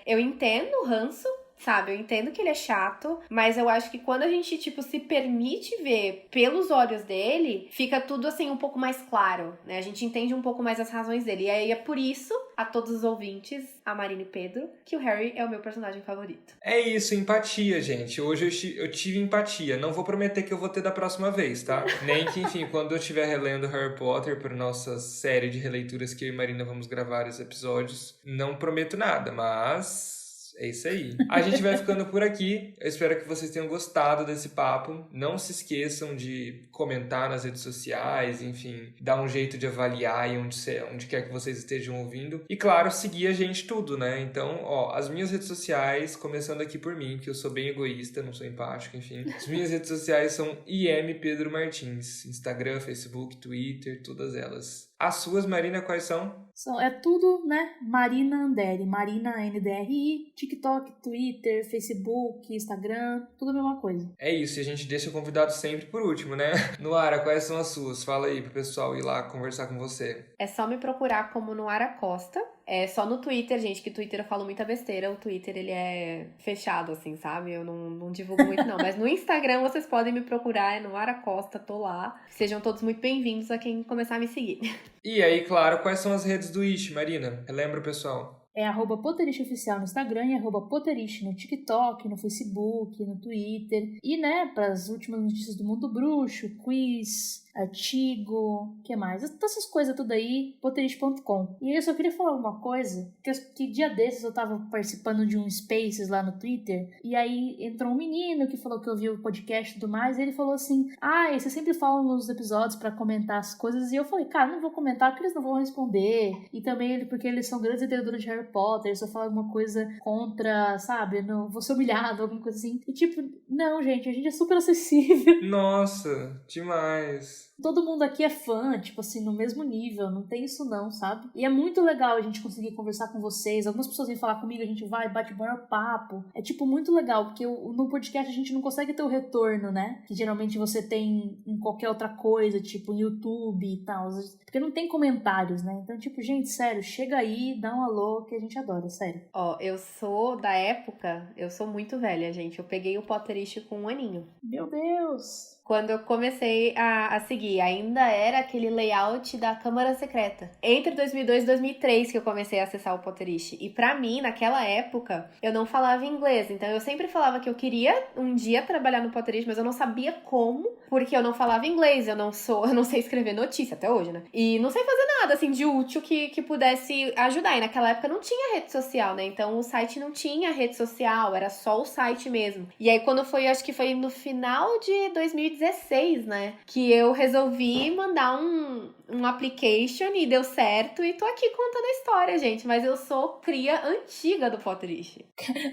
eu entendo o ranço, sabe? Eu entendo que ele é chato, mas eu acho que quando a gente, tipo, se permite ver pelos olhos dele, fica tudo, assim, um pouco mais claro, né? A gente entende um pouco mais as razões dele. E aí é por isso, a todos os ouvintes, a Marina e Pedro, que o Harry é o meu personagem favorito. É isso, empatia, gente. Hoje eu tive empatia. Não vou prometer que eu vou ter da próxima vez, tá? Nem que, enfim, quando eu estiver relendo Harry Potter por nossa série de releituras que eu e Marina vamos gravar os episódios, não prometo nada, mas... é isso aí. A gente vai ficando por aqui. Eu espero que vocês tenham gostado desse papo. Não se esqueçam de comentar nas redes sociais, enfim, dar um jeito de avaliar aí onde quer que vocês estejam ouvindo. E claro, seguir a gente tudo, né? Então, as minhas redes sociais, começando aqui por mim, que eu sou bem egoísta, não sou empático, enfim. As minhas redes sociais são IM Pedro Martins. Instagram, Facebook, Twitter, todas elas. As suas, Marina, quais são? É tudo, né? Marina Anderi, Marina NDRI, TikTok, Twitter, Facebook, Instagram, tudo a mesma coisa. É isso, e a gente deixa o convidado sempre por último, né? Noara, quais são as suas? Fala aí pro pessoal ir lá conversar com você. É só me procurar como Noara Costa. É só no Twitter, gente, que Twitter eu falo muita besteira. O Twitter, ele é fechado, assim, sabe? Eu não divulgo muito, não. Mas no Instagram, vocês podem me procurar, é Noara Costa, tô lá. Sejam todos muito bem-vindos a quem começar a me seguir. E aí, claro, quais são as redes do Ishi, Marina? Relembra o pessoal. É @Potterish Oficial no Instagram e @Potterish no TikTok, no Facebook, no Twitter. E, né, para as últimas notícias do Mundo Bruxo, quiz, artigo, o que mais? Essas coisas tudo aí, potterish.com. E eu só queria falar uma coisa, que dia desses eu tava participando de um Spaces lá no Twitter, e aí entrou um menino que falou que ouviu o podcast e tudo mais, e ele falou assim, você sempre fala nos episódios pra comentar as coisas, e eu falei, cara, não vou comentar porque eles não vão responder, e também porque eles são grandes entendedores de Harry Potter, se eu falar alguma coisa contra, sabe, não vou ser humilhado, alguma coisa assim. E tipo, não, gente, a gente é super acessível. Nossa, demais. Todo mundo aqui é fã, tipo assim, no mesmo nível, não tem isso não, sabe? E é muito legal a gente conseguir conversar com vocês, algumas pessoas vêm falar comigo, a gente vai, bate o maior papo. É tipo muito legal, porque no podcast a gente não consegue ter o retorno, né? Que geralmente você tem em qualquer outra coisa, tipo em YouTube e tal, porque não tem comentários, né? Então, tipo, gente, sério, chega aí, dá um alô que a gente adora, sério. Eu sou da época, eu sou muito velha, gente. Eu peguei o Potterish com 1 aninho. Meu Deus! quando eu comecei a seguir. Ainda era aquele layout da Câmara Secreta. Entre 2002 e 2003 que eu comecei a acessar o Potterish. E pra mim, naquela época, eu não falava inglês. Então eu sempre falava que eu queria um dia trabalhar no Potterish, mas eu não sabia como, porque eu não falava inglês. Eu não sei escrever notícia até hoje, né? E não sei fazer nada, assim, de útil que pudesse ajudar. E naquela época não tinha rede social, né? Então o site não tinha rede social, era só o site mesmo. E aí quando foi, acho que foi no final de 2016, né? Que eu resolvi mandar um application e deu certo. E tô aqui contando a história, gente. Mas eu sou cria antiga do Potterish.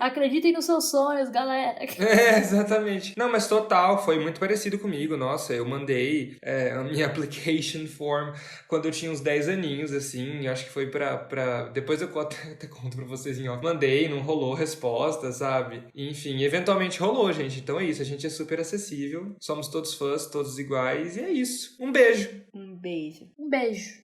Acreditem nos seus sonhos, galera. Exatamente. Não, mas total, foi muito parecido comigo. Nossa, eu mandei a minha application form quando eu tinha uns 10 aninhos, assim. Acho que foi pra... Depois eu até conto pra vocês em off. Mandei, não rolou resposta, sabe? Enfim, eventualmente rolou, gente. Então é isso, a gente é super acessível. Somos todos fãs, todos iguais. E é isso. Um beijo. Um beijo. Um beijo.